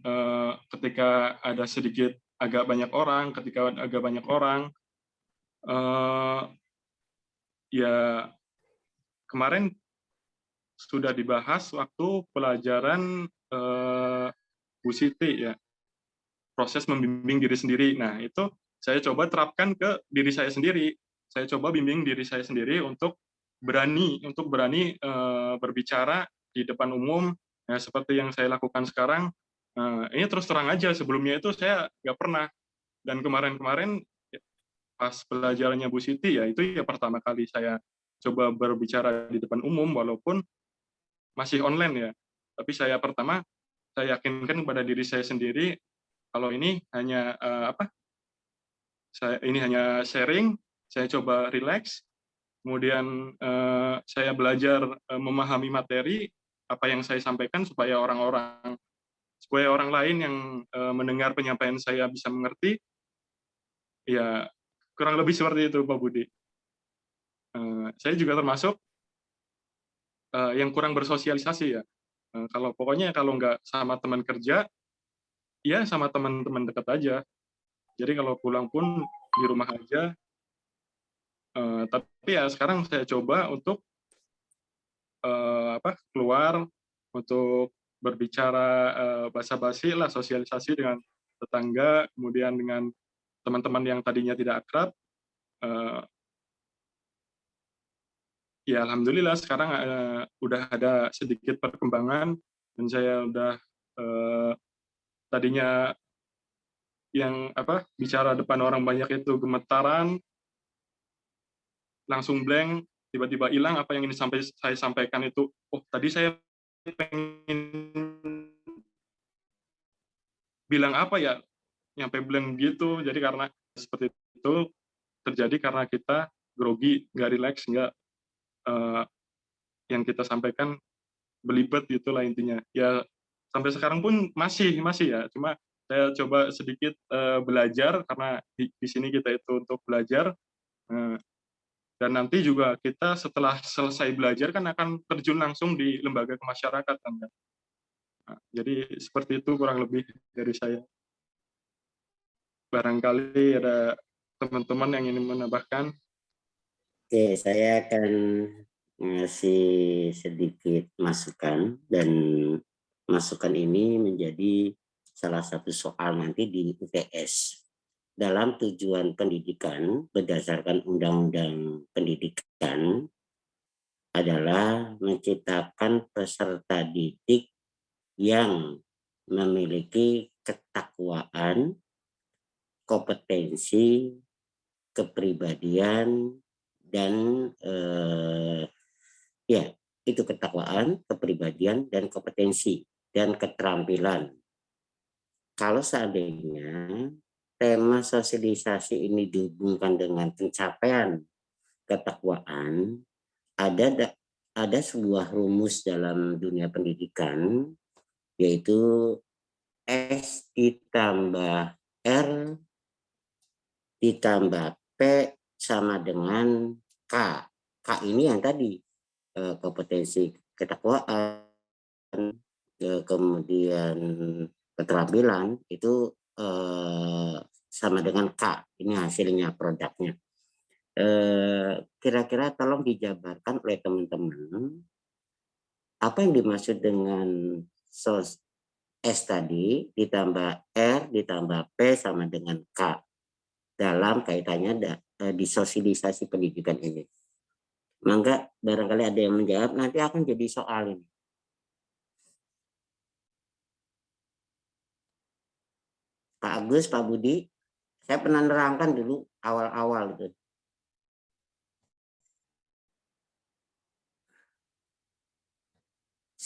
ketika ada sedikit agak banyak orang, ketika agak banyak orang, ya kemarin sudah dibahas waktu pelajaran Bu Siti ya, proses membimbing diri sendiri. Nah, itu saya coba terapkan ke diri saya sendiri. Saya coba bimbing diri saya sendiri untuk berani berbicara di depan umum, ya, seperti yang saya lakukan sekarang. Ini terus terang aja, sebelumnya itu saya nggak pernah. Dan kemarin-kemarin pas pelajarannya Bu Siti, ya itu ya pertama kali saya coba berbicara di depan umum, walaupun masih online ya. Tapi saya yakinkan kepada diri saya sendiri, kalau ini hanya ini hanya sharing, saya coba relax, kemudian saya belajar memahami materi apa yang saya sampaikan supaya orang lain yang mendengar penyampaian saya bisa mengerti. Ya kurang lebih seperti itu, Pak Budi. Saya juga termasuk yang kurang bersosialisasi ya. Pokoknya kalau nggak sama teman kerja, ya sama teman-teman dekat aja. Jadi kalau pulang pun di rumah aja. Tapi ya sekarang saya coba untuk keluar, untuk berbicara basa-basi lah, sosialisasi dengan tetangga, kemudian dengan teman-teman yang tadinya tidak akrab. Ya alhamdulillah sekarang udah ada sedikit perkembangan, dan saya udah tadinya yang bicara depan orang banyak itu gemetaran, langsung blank, tiba-tiba hilang apa yang saya sampaikan itu. Oh, tadi saya pengen bilang apa ya, nyampe blank gitu. Jadi karena seperti itu terjadi karena kita grogi, nggak rileks, nggak yang kita sampaikan belibet gitulah intinya. Ya sampai sekarang pun masih ya. Cuma saya coba sedikit belajar, karena di sini kita itu untuk belajar. Dan nanti juga kita setelah selesai belajar kan akan terjun langsung di lembaga kemasyarakatan kan. Nah, jadi seperti itu kurang lebih dari saya. Barangkali ada teman-teman yang ingin menambahkan. Oke, saya akan ngasih sedikit masukan, dan masukan ini menjadi salah satu soal nanti di UTS. Dalam tujuan pendidikan berdasarkan Undang-Undang Pendidikan adalah menciptakan peserta didik yang memiliki ketakwaan, kompetensi, kepribadian, dan ya itu ketakwaan, kepribadian, dan kompetensi dan keterampilan. Kalau seandainya tema sosialisasi ini dihubungkan dengan pencapaian ketakwaan, ada sebuah rumus dalam dunia pendidikan, yaitu S ditambah R ditambah P sama dengan K. K ini yang tadi kompetensi ketakwaan, kemudian keterampilan, itu sama dengan K. Ini hasilnya, produknya. Kira-kira tolong dijabarkan oleh teman-teman apa yang dimaksud dengan S tadi ditambah R ditambah P sama dengan K dalam kaitannya di sosialisasi pendidikan ini. Mangga barangkali ada yang menjawab, nanti akan jadi soal ini. Pak Agus, Pak Budi, saya pernah nerangkan dulu awal-awal itu.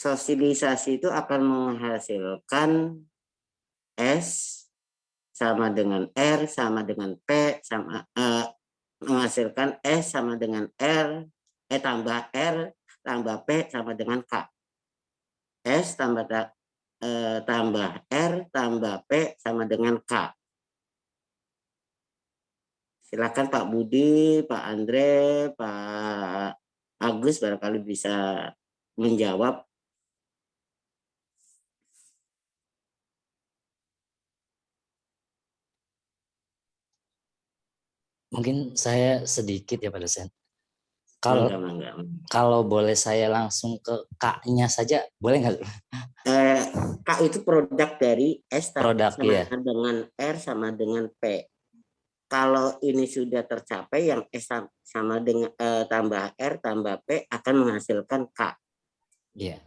sosialisasi itu akan menghasilkan S sama dengan R sama dengan P sama menghasilkan S sama dengan tambah R tambah P sama dengan K. S tambah R tambah P sama dengan K. Silakan Pak Budi, Pak Andre, Pak Agus barangkali bisa menjawab. Mungkin saya sedikit ya Pak dosen. Kalau kalau boleh saya langsung ke K-nya saja, boleh nggak? K itu produk dari S Produk, sama iya. dengan R sama dengan P. Kalau ini sudah tercapai, yang S sama dengan tambah R tambah P akan menghasilkan K. Iya.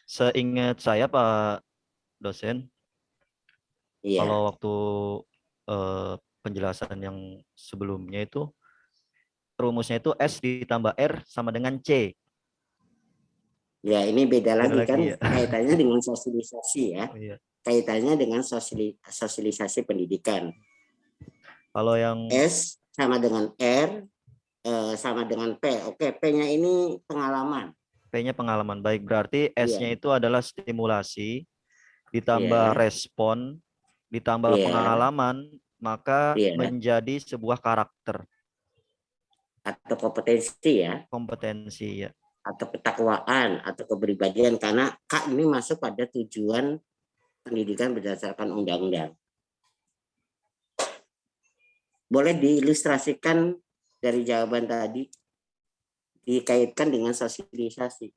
Seingat saya Pak dosen, Iya. kalau waktu penjelasan yang sebelumnya itu rumusnya itu S ditambah R sama dengan C. Ya, ini beda lagi kan ya. kaitannya dengan sosialisasi ya. Iya. Kaitannya dengan sosialisasi pendidikan. Kalau yang S sama dengan R sama dengan P. Oke, P-nya ini pengalaman. P-nya pengalaman. Baik, berarti S-nya itu adalah stimulasi ditambah respon ditambah pengalaman, maka menjadi sebuah karakter atau kompetensi ya. Kompetensi ya. Atau ketakwaan atau kepribadian, karena K ini masuk pada tujuan pendidikan berdasarkan undang-undang. Boleh diilustrasikan dari jawaban tadi dikaitkan dengan sosialisasi.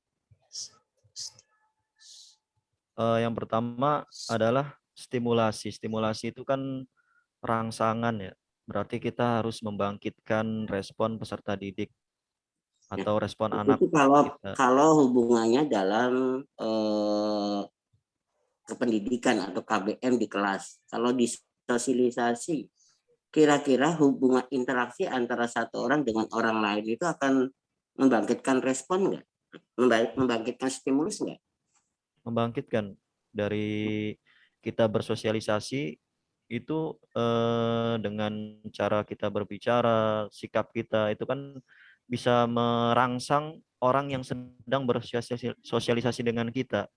Yang pertama adalah stimulasi. Stimulasi itu kan rangsangan ya. Berarti kita harus membangkitkan respon peserta didik atau respon anak. Itu kalau hubungannya dalam kependidikan atau KBM di kelas. Kalau di sosialisasi, kira-kira hubungan interaksi antara satu orang dengan orang lain itu akan membangkitkan respon nggak? Membangkitkan stimulus nggak? Membangkitkan. Dari kita bersosialisasi itu dengan cara kita berbicara, sikap kita itu kan bisa merangsang orang yang sedang bersosialisasi dengan kita.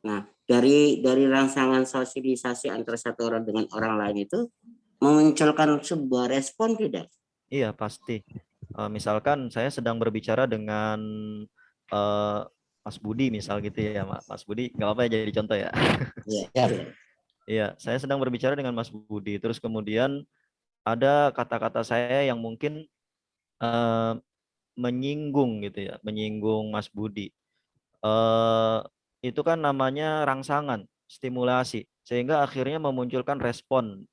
Nah, dari rangsangan sosialisasi antara satu orang dengan orang lain itu memunculkan sebuah respon tidak? Iya, pasti. Misalkan saya sedang berbicara dengan Mas Budi misal gitu ya, Mas Budi, nggak apa-apa ya jadi contoh ya. Iya, saya sedang berbicara dengan Mas Budi, terus kemudian ada kata-kata saya yang mungkin menyinggung gitu ya, menyinggung Mas Budi. Itu kan namanya rangsangan, stimulasi, sehingga akhirnya memunculkan respon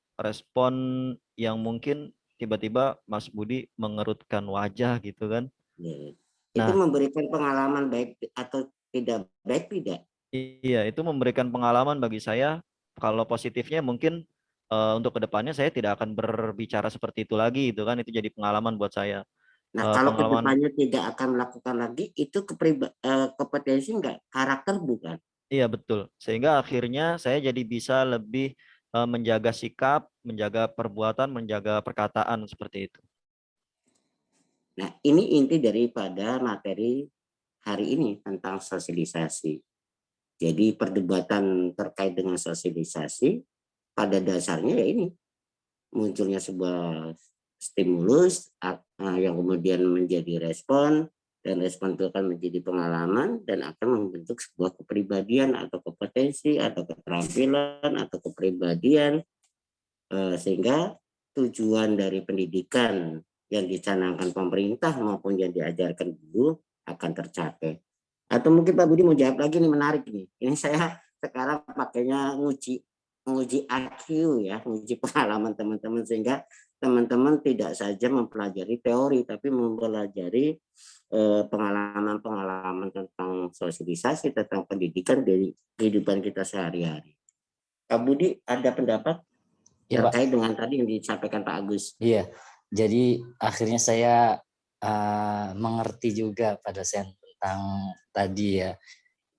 yang mungkin tiba-tiba Mas Budi mengerutkan wajah gitu kan. Itu memberikan pengalaman baik atau tidak baik tidak? Iya, itu memberikan pengalaman bagi saya. Kalau positifnya mungkin untuk kedepannya saya tidak akan berbicara seperti itu lagi, itu kan, itu jadi pengalaman buat saya. Nah, kalau kedepannya tidak akan melakukan lagi, itu kompetensi enggak? Karakter bukan? Iya, betul. Sehingga akhirnya saya jadi bisa lebih menjaga sikap, menjaga perbuatan, menjaga perkataan seperti itu. Nah, ini inti daripada materi hari ini tentang sosialisasi. Jadi perdebatan terkait dengan sosialisasi pada dasarnya ya ini, munculnya sebuah stimulus yang kemudian menjadi respon, dan respon itu akan menjadi pengalaman dan akan membentuk sebuah kepribadian atau kompetensi atau keterampilan atau kepribadian, sehingga tujuan dari pendidikan yang dicanangkan pemerintah maupun yang diajarkan guru akan tercapai. Atau mungkin Pak Budi mau jawab lagi nih, menarik nih. Ini saya sekarang pakainya menguji IQ ya, menguji pengalaman teman-teman, sehingga teman-teman tidak saja mempelajari teori tapi mempelajari pengalaman-pengalaman tentang sosialisasi, tentang pendidikan dari kehidupan kita sehari-hari. Pak Budi ada pendapat terkait dengan tadi yang disampaikan Pak Agus? Iya, jadi akhirnya saya mengerti juga Pak dosen tentang tadi ya.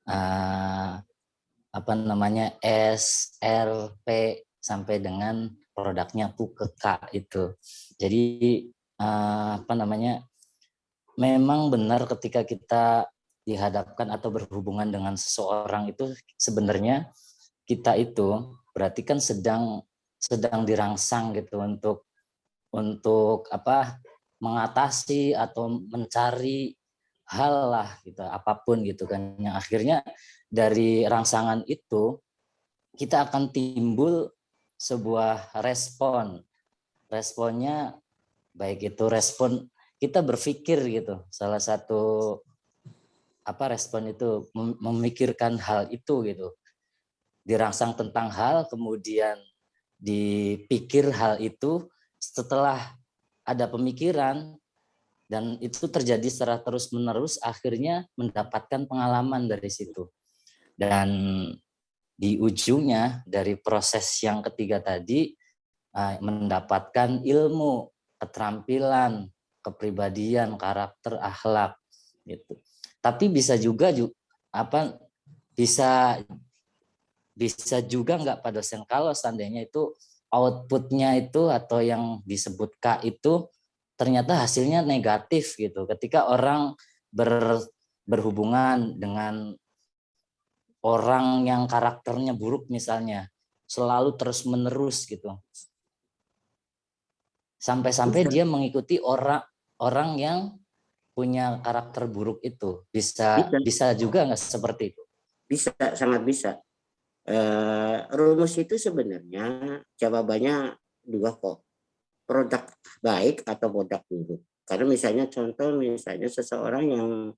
apa namanya S, R, P sampai dengan produknya tuh ke K itu. Jadi apa namanya, memang benar ketika kita dihadapkan atau berhubungan dengan seseorang itu sebenarnya kita itu berarti kan sedang dirangsang gitu untuk apa, mengatasi atau mencari hal lah gitu, apapun gitu kan, yang akhirnya dari rangsangan itu kita akan timbul sebuah responnya baik itu respon kita berpikir gitu, salah satu apa respon itu memikirkan hal itu gitu, dirangsang tentang hal, kemudian dipikir hal itu, setelah ada pemikiran dan itu terjadi secara terus-menerus, akhirnya mendapatkan pengalaman dari situ. Dan di ujungnya dari proses yang ketiga tadi mendapatkan ilmu, keterampilan, kepribadian, karakter, akhlak gitu. Tapi bisa juga apa bisa juga nggak Pak dosen kalau seandainya itu outputnya itu atau yang disebut K itu ternyata hasilnya negatif gitu. Ketika orang berhubungan dengan orang yang karakternya buruk misalnya, selalu terus-menerus gitu. Sampai-sampai dia mengikuti orang yang punya karakter buruk itu. Bisa juga nggak seperti itu? Bisa, sangat bisa. Rumus itu sebenarnya jawabannya dua kok. Produk baik atau produk buruk. Karena misalnya contoh seseorang yang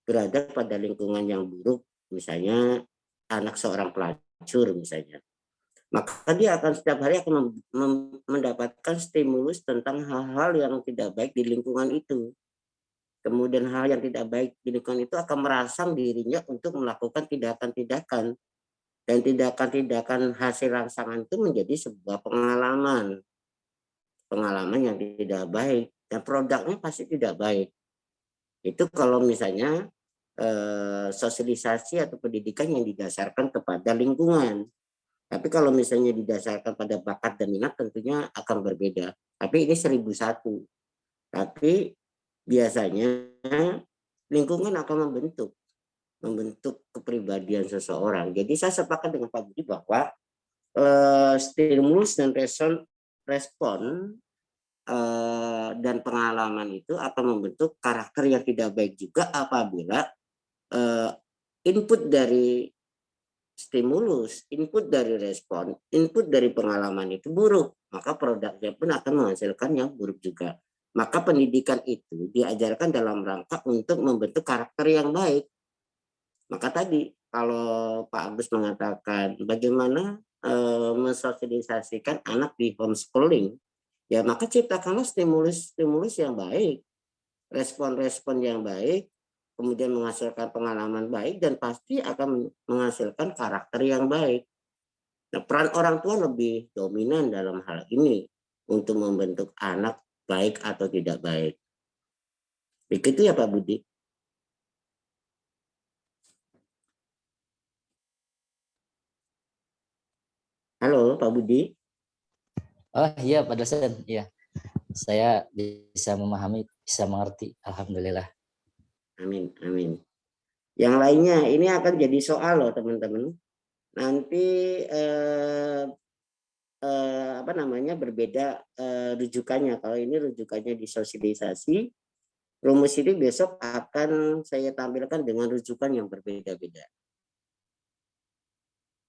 berada pada lingkungan yang buruk, misalnya anak seorang pelacur misalnya, maka dia akan setiap hari akan mendapatkan stimulus tentang hal-hal yang tidak baik di lingkungan itu. Kemudian hal yang tidak baik di lingkungan itu akan merangsang dirinya untuk melakukan tindakan-tindakan. Dan tindakan-tindakan hasil rangsangan itu menjadi sebuah pengalaman yang tidak baik. Dan produknya pasti tidak baik. Itu kalau misalnya sosialisasi atau pendidikan yang didasarkan kepada lingkungan. Tapi kalau misalnya didasarkan pada bakat dan minat tentunya akan berbeda. Tapi ini 1001. Tapi biasanya lingkungan akan membentuk kepribadian seseorang. Jadi saya sepakat dengan Pak Budi bahwa stimulus dan respon dan pengalaman itu akan membentuk karakter yang tidak baik juga apabila input dari stimulus, input dari respon, input dari pengalaman itu buruk, maka produknya pun akan menghasilkan yang buruk juga. Maka pendidikan itu diajarkan dalam rangka untuk membentuk karakter yang baik. Maka tadi kalau Pak Agus mengatakan bagaimana mensosialisasikan anak di homeschooling, ya maka ciptakanlah stimulus yang baik, respon-respon yang baik, kemudian menghasilkan pengalaman baik dan pasti akan menghasilkan karakter yang baik. Nah, peran orang tua lebih dominan dalam hal ini untuk membentuk anak baik atau tidak baik. Begitu ya Pak Budi. Halo Pak Budi. Oh iya Pak dosen, iya. Saya bisa memahami, bisa mengerti. Alhamdulillah. Amin, amin. Yang lainnya ini akan jadi soal loh teman-teman. Nanti berbeda rujukannya. Kalau ini rujukannya di sosialisasi, rumus ini besok akan saya tampilkan dengan rujukan yang berbeda-beda.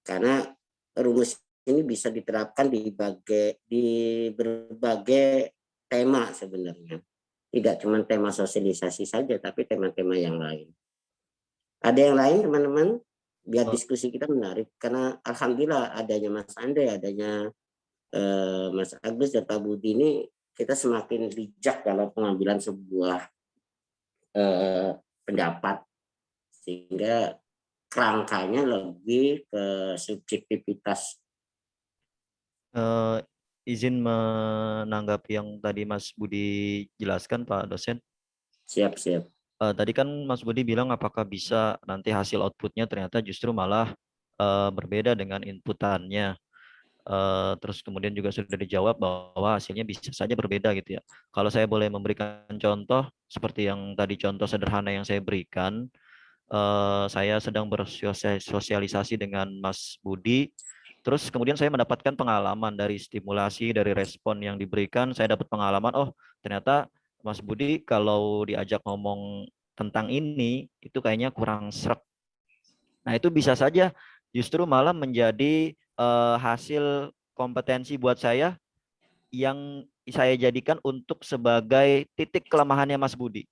Karena rumus ini bisa diterapkan di berbagai tema sebenarnya. Tidak cuma tema sosialisasi saja, tapi tema-tema yang lain. Ada yang lain teman-teman? Biar diskusi kita menarik. Karena alhamdulillah adanya Mas Andre, adanya Mas Agus dan Pak Budi ini, kita semakin bijak dalam pengambilan sebuah pendapat. Sehingga kerangkanya lebih ke subjektivitas. Izin menanggapi yang tadi Mas Budi jelaskan Pak dosen. Siap. tadi kan Mas Budi bilang apakah bisa nanti hasil outputnya ternyata justru malah berbeda dengan inputannya. Terus kemudian juga sudah dijawab bahwa hasilnya bisa saja berbeda gitu ya. Kalau saya boleh memberikan contoh seperti yang tadi contoh sederhana yang saya berikan, saya sedang bersosialisasi dengan Mas Budi, terus kemudian saya mendapatkan pengalaman dari stimulasi, dari respon yang diberikan, saya dapat pengalaman, oh ternyata Mas Budi kalau diajak ngomong tentang ini, itu kayaknya kurang srek. Nah itu bisa saja justru malah menjadi hasil kompetensi buat saya yang saya jadikan untuk sebagai titik kelemahannya Mas Budi.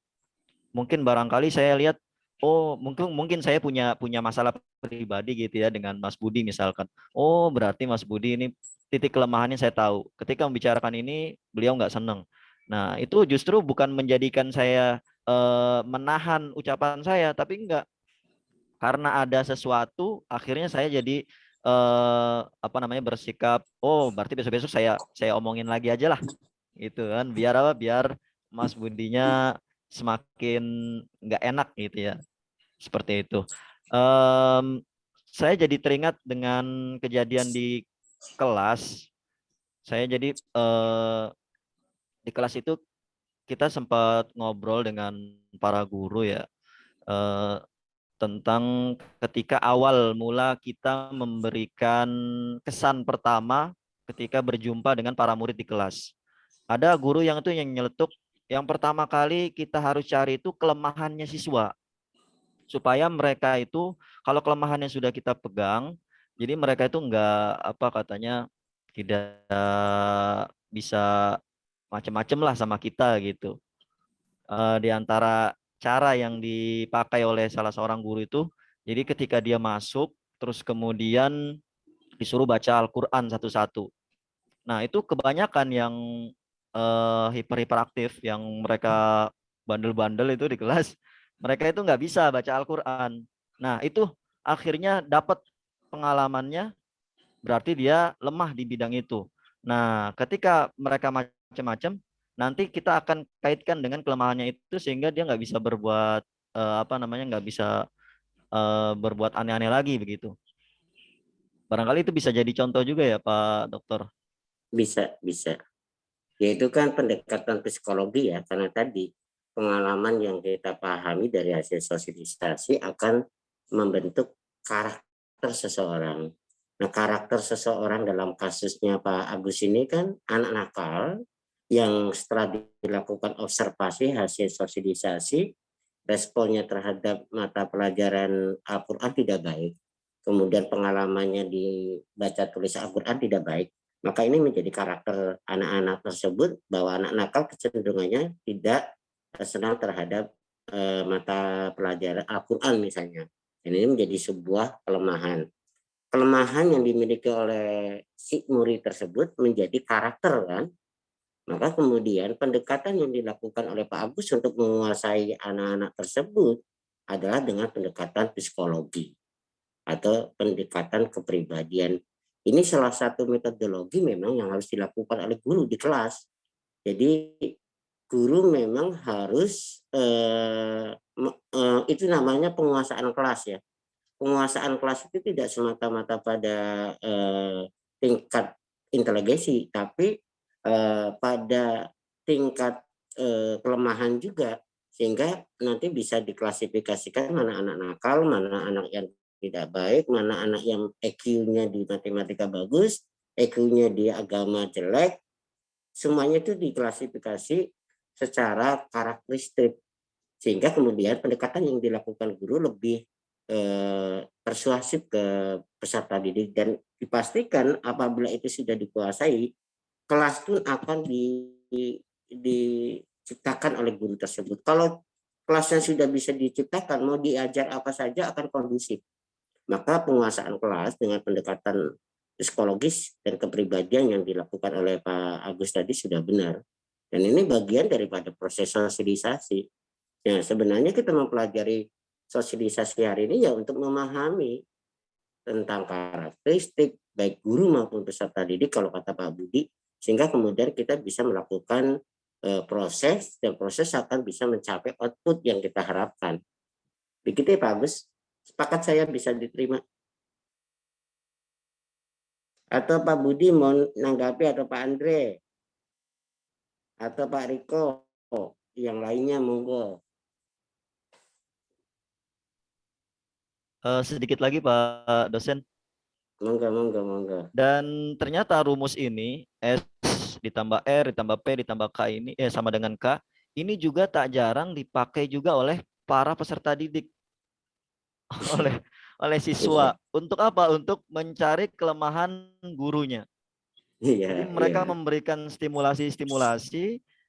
Mungkin barangkali saya lihat, oh mungkin saya punya masalah pribadi gitu ya dengan Mas Budi misalkan. Oh berarti Mas Budi ini titik kelemahannya saya tahu. Ketika membicarakan ini beliau nggak seneng. Nah itu justru bukan menjadikan saya menahan ucapan saya, tapi enggak, karena ada sesuatu akhirnya saya jadi apa namanya bersikap, oh berarti besok-besok saya omongin lagi aja lah gitu kan, biar apa, biar Mas Budinya semakin nggak enak gitu ya, seperti itu. Saya jadi teringat dengan kejadian di kelas. Saya jadi di kelas itu kita sempat ngobrol dengan para guru ya, tentang ketika awal mula kita memberikan kesan pertama ketika berjumpa dengan para murid di kelas. Ada guru yang itu yang nyeletuk, yang pertama kali kita harus cari itu kelemahannya siswa. Supaya mereka itu, kalau kelemahannya sudah kita pegang, jadi mereka itu enggak, apa katanya, tidak bisa macam-macam lah sama kita gitu. Di antara cara yang dipakai oleh salah seorang guru itu, jadi ketika dia masuk, terus kemudian disuruh baca Al-Quran satu-satu. Nah itu kebanyakan yang hiperaktif, yang mereka bandel-bandel itu di kelas, mereka itu nggak bisa baca Al-Quran. Nah itu akhirnya dapat pengalamannya, berarti dia lemah di bidang itu. Nah ketika mereka macam-macam, nanti kita akan kaitkan dengan kelemahannya itu sehingga dia nggak bisa berbuat apa namanya, nggak bisa berbuat aneh-aneh lagi begitu. Barangkali itu bisa jadi contoh juga ya Pak Dokter. Bisa. Yaitu kan pendekatan psikologi ya, karena tadi pengalaman yang kita pahami dari hasil sosialisasi akan membentuk karakter seseorang. Nah, karakter seseorang dalam kasusnya Pak Agus ini kan anak nakal yang setelah dilakukan observasi hasil sosialisasi, responnya terhadap mata pelajaran Al-Quran tidak baik. Kemudian pengalamannya di baca tulis Al-Quran tidak baik. Maka ini menjadi karakter anak-anak tersebut bahwa anak nakal kecenderungannya tidak senang terhadap mata pelajaran Al-Quran misalnya. Dan ini menjadi sebuah kelemahan. Kelemahan yang dimiliki oleh si murid tersebut menjadi karakter kan. Maka kemudian pendekatan yang dilakukan oleh Pak Agus untuk menguasai anak-anak tersebut adalah dengan pendekatan psikologi atau pendekatan kepribadian. Ini salah satu metodologi memang yang harus dilakukan oleh guru di kelas. Jadi guru memang harus itu namanya penguasaan kelas ya. Penguasaan kelas itu tidak semata-mata pada tingkat inteligensi, tapi pada tingkat kelemahan juga, sehingga nanti bisa diklasifikasikan mana anak nakal, mana anak yang tidak baik, mana anak yang EQ-nya di matematika bagus, EQ-nya di agama jelek, semuanya itu diklasifikasi secara karakteristik, sehingga kemudian pendekatan yang dilakukan guru lebih persuasif ke peserta didik, dan dipastikan apabila itu sudah dikuasai, kelas pun akan diciptakan oleh guru tersebut. Kalau kelasnya sudah bisa diciptakan, mau diajar apa saja akan kondusif. Maka penguasaan kelas dengan pendekatan psikologis dan kepribadian yang dilakukan oleh Pak Agus tadi sudah benar. Dan ini bagian daripada proses sosialisasi. Nah, sebenarnya kita mempelajari sosialisasi hari ini ya untuk memahami tentang karakteristik baik guru maupun peserta didik kalau kata Pak Budi, sehingga kemudian kita bisa melakukan proses, dan proses akan bisa mencapai output yang kita harapkan. Begitu ya Pak Agus? Sepakat saya bisa diterima? Atau Pak Budi mau nanggapi, atau Pak Andre? Atau Pak Riko? Yang lainnya monggo. Sedikit lagi Pak dosen. Monggo. Dan ternyata rumus ini S ditambah R ditambah P ditambah K ini sama dengan K, ini juga tak jarang dipakai juga oleh para peserta didik, oleh siswa. Untuk apa? Untuk mencari kelemahan gurunya. Jadi mereka memberikan stimulasi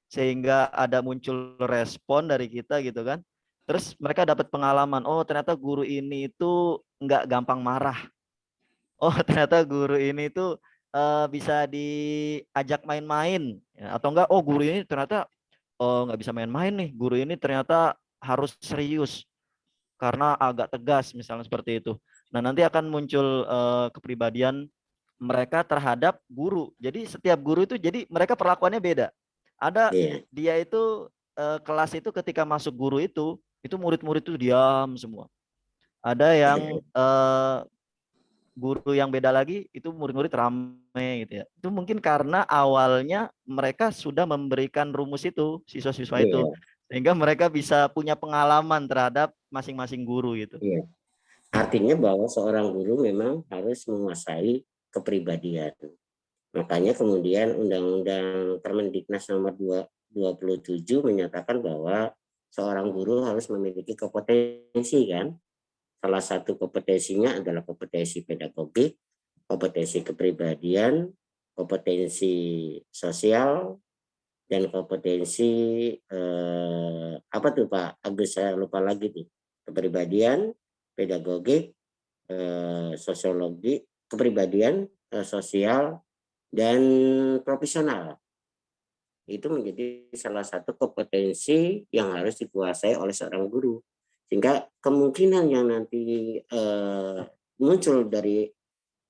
sehingga ada muncul respon dari kita gitu kan. Terus mereka dapat pengalaman, oh ternyata guru ini itu nggak gampang marah. Oh ternyata guru ini tuh bisa diajak main-main, ya, atau enggak, oh guru ini ternyata nggak bisa main-main nih, guru ini ternyata harus serius karena agak tegas misalnya seperti itu. Nah nanti akan muncul kepribadian mereka terhadap guru. Jadi setiap guru itu, jadi mereka perlakuannya beda. Ada dia itu kelas itu ketika masuk guru itu murid-murid itu diam semua. Ada yang guru yang beda lagi itu murid-murid ramai gitu ya. Itu mungkin karena awalnya mereka sudah memberikan rumus itu, siswa-siswa itu, sehingga mereka bisa punya pengalaman terhadap masing-masing guru gitu. Artinya bahwa seorang guru memang harus menguasai kepribadian. Makanya kemudian Undang-Undang Permendiknas nomor 27 menyatakan bahwa seorang guru harus memiliki kompetensi kan. Salah satu kompetensinya adalah kompetensi pedagogik, kompetensi kepribadian, kompetensi sosial, dan kompetensi apa tuh Pak Agus, saya lupa lagi nih. Kepribadian, pedagogik, sosiologi, kepribadian, sosial, dan profesional. Itu menjadi salah satu kompetensi yang harus dikuasai oleh seorang guru. Sehingga kemungkinan yang nanti muncul dari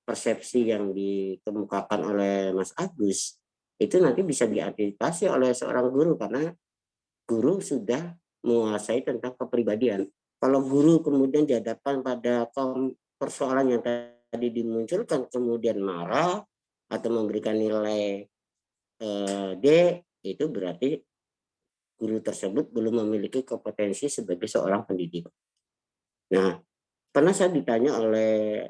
persepsi yang dikemukakan oleh Mas Agus, itu nanti bisa diantisipasi oleh seorang guru, karena guru sudah menguasai tentang kepribadian. Kalau guru kemudian dihadapkan pada persoalan yang tadi dimunculkan, kemudian marah atau memberikan nilai D, itu berarti guru tersebut belum memiliki kompetensi sebagai seorang pendidik. Nah, pernah saya ditanya oleh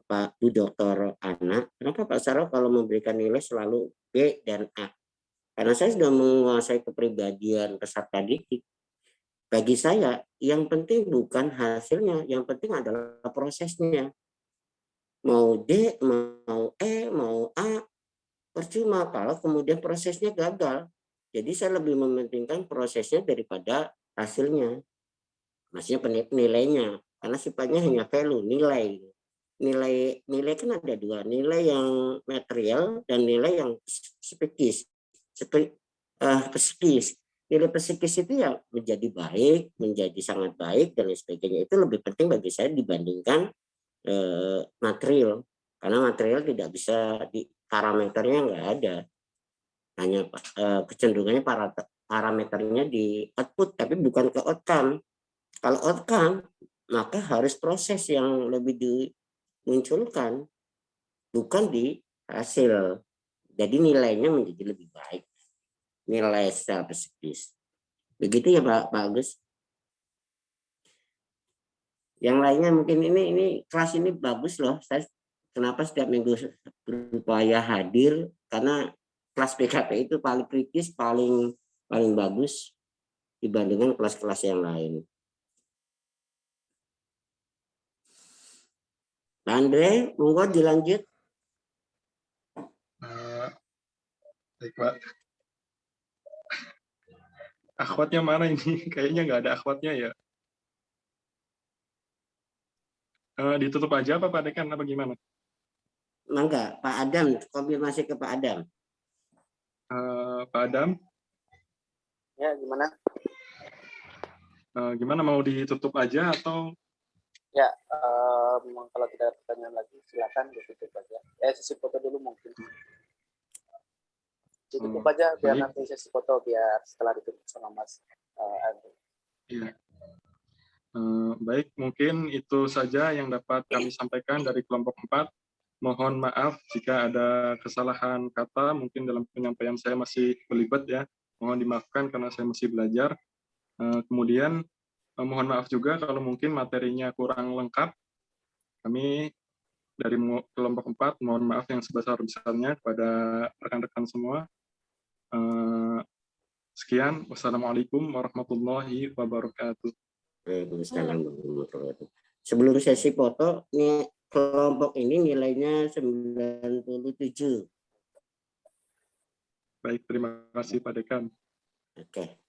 Pak Bu Dr. Ana, kenapa Pak Sarul kalau memberikan nilai selalu B dan A? Karena saya sudah menguasai kepribadian peserta didik. Bagi saya, yang penting bukan hasilnya, yang penting adalah prosesnya. Mau D, mau E, mau A, percuma kalau kemudian prosesnya gagal. Jadi saya lebih mementingkan prosesnya daripada hasilnya. Maksudnya nilainya. Karena sifatnya hanya value, nilai. Nilai kan ada dua. Nilai yang material dan nilai yang psikis. Psikis. Nilai psikis itu ya menjadi baik, menjadi sangat baik, dan lain sebagainya. Itu lebih penting bagi saya dibandingkan material. Karena material tidak bisa, parameternya nggak ada. Hanya kecenderungannya parameternya di output, tapi bukan ke outcome. Kalau outcome, maka harus proses yang lebih dimunculkan, bukan di hasil. Jadi nilainya menjadi lebih baik. Nilai secara psikis. Begitu ya Pak Agus. Yang lainnya mungkin ini kelas ini bagus loh. Saya kenapa setiap minggu berupaya hadir, karena kelas PKP itu paling kritis, paling bagus dibandingkan kelas-kelas yang lain. Pak Andre, monggo dilanjut. Baik Pak. Akhwatnya mana ini? Kayaknya nggak ada akhwatnya ya. Ditutup aja apa Pak Dekan, apa gimana? Mangga, Pak Adam, konfirmasi ke Pak Adam. Pak Adam? Ya, gimana? Gimana, mau ditutup aja atau? Ya, kalau tidak ada pertanyaan lagi, silakan ditutup aja. Sesi foto dulu mungkin. Cukup aja biar baik. nanti sesi foto biar setelah ditutup sama Mas Andri. Iya. Baik, mungkin itu saja yang dapat kami sampaikan dari kelompok 4. Mohon maaf jika ada kesalahan kata, mungkin dalam penyampaian saya masih belibet ya. Mohon dimaafkan karena saya masih belajar. Kemudian mohon maaf juga kalau mungkin materinya kurang lengkap. Kami dari kelompok 4 mohon maaf yang sebesar-besarnya kepada rekan-rekan semua. Sekian, wassalamualaikum warahmatullahi wabarakatuh. Waalaikumsalam warahmatullahi wabarakatuh. Sebelum sesi foto, nih kelompok ini nilainya 97. Baik, terima kasih Pak Dekan. Oke,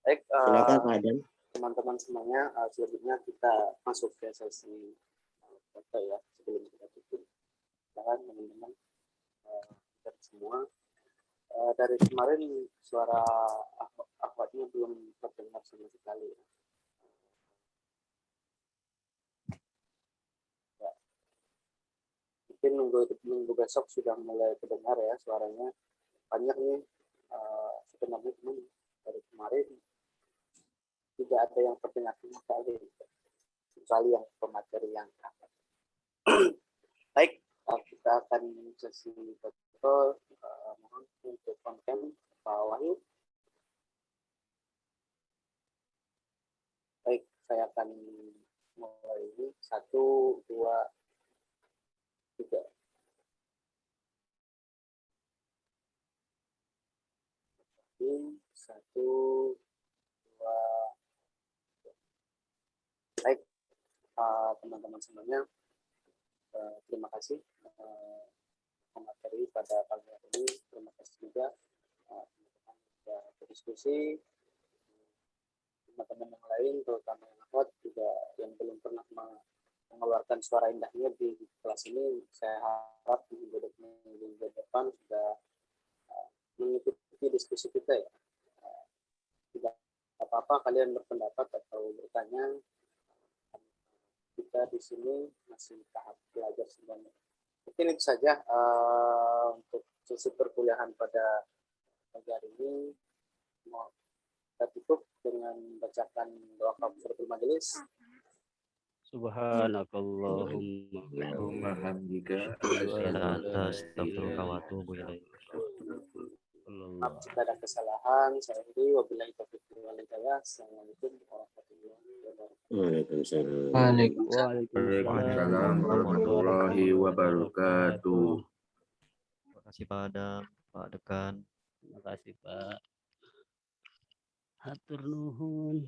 Baik, silakan Pak Adam. teman-teman semuanya, selanjutnya kita masuk ke sesi foto ya sebelum kita tutup. Silakan teman-teman dan semua. Dari kemarin suara akhwatnya belum terdengar sama sekali. Ya. Mungkin minggu besok sudah mulai terdengar ya suaranya. Banyak nih sebenarnya teman dari kemarin tidak ada yang terdengar sama sekali, kecuali yang pemateri yang baik. Kita akan sesi foto. Mohon untuk konten Pak Wahyu. Baik, saya akan mulai ini 1, 2, 3. Ini 1, 2. Baik, teman-teman semuanya, terima kasih materi pada pagi hari ini. Terima kasih juga teman-teman sudah berdiskusi. Teman-teman yang lain, terutama yang akhwat juga yang belum pernah mengeluarkan suara indahnya di kelas ini, saya harap di minggu depan sudah mengikuti diskusi kita ya. Tidak apa-apa kalian berpendapat atau bertanya, kita di sini masih tahap belajar semuanya. Mungkin itu saja untuk sesi perkuliahan pada pagi hari ini. Mau kita tutup dengan bacakan doa kafaratul majelis. Subhanakallahumma hamdika Astagfirullah wa atubu ilaik. Maaf jika ada kesalahan. Saya Hudi, wabillahi taufiq wal hidayah. Assalamualaikum warahmatullahi wabarakatuh. Waalaikumsalam. Waalaikumsalam warahmatullahi wabarakatuh. Terima kasih Pak Adam, Pak Dekan. Terima kasih Pak. Hatur nuhun.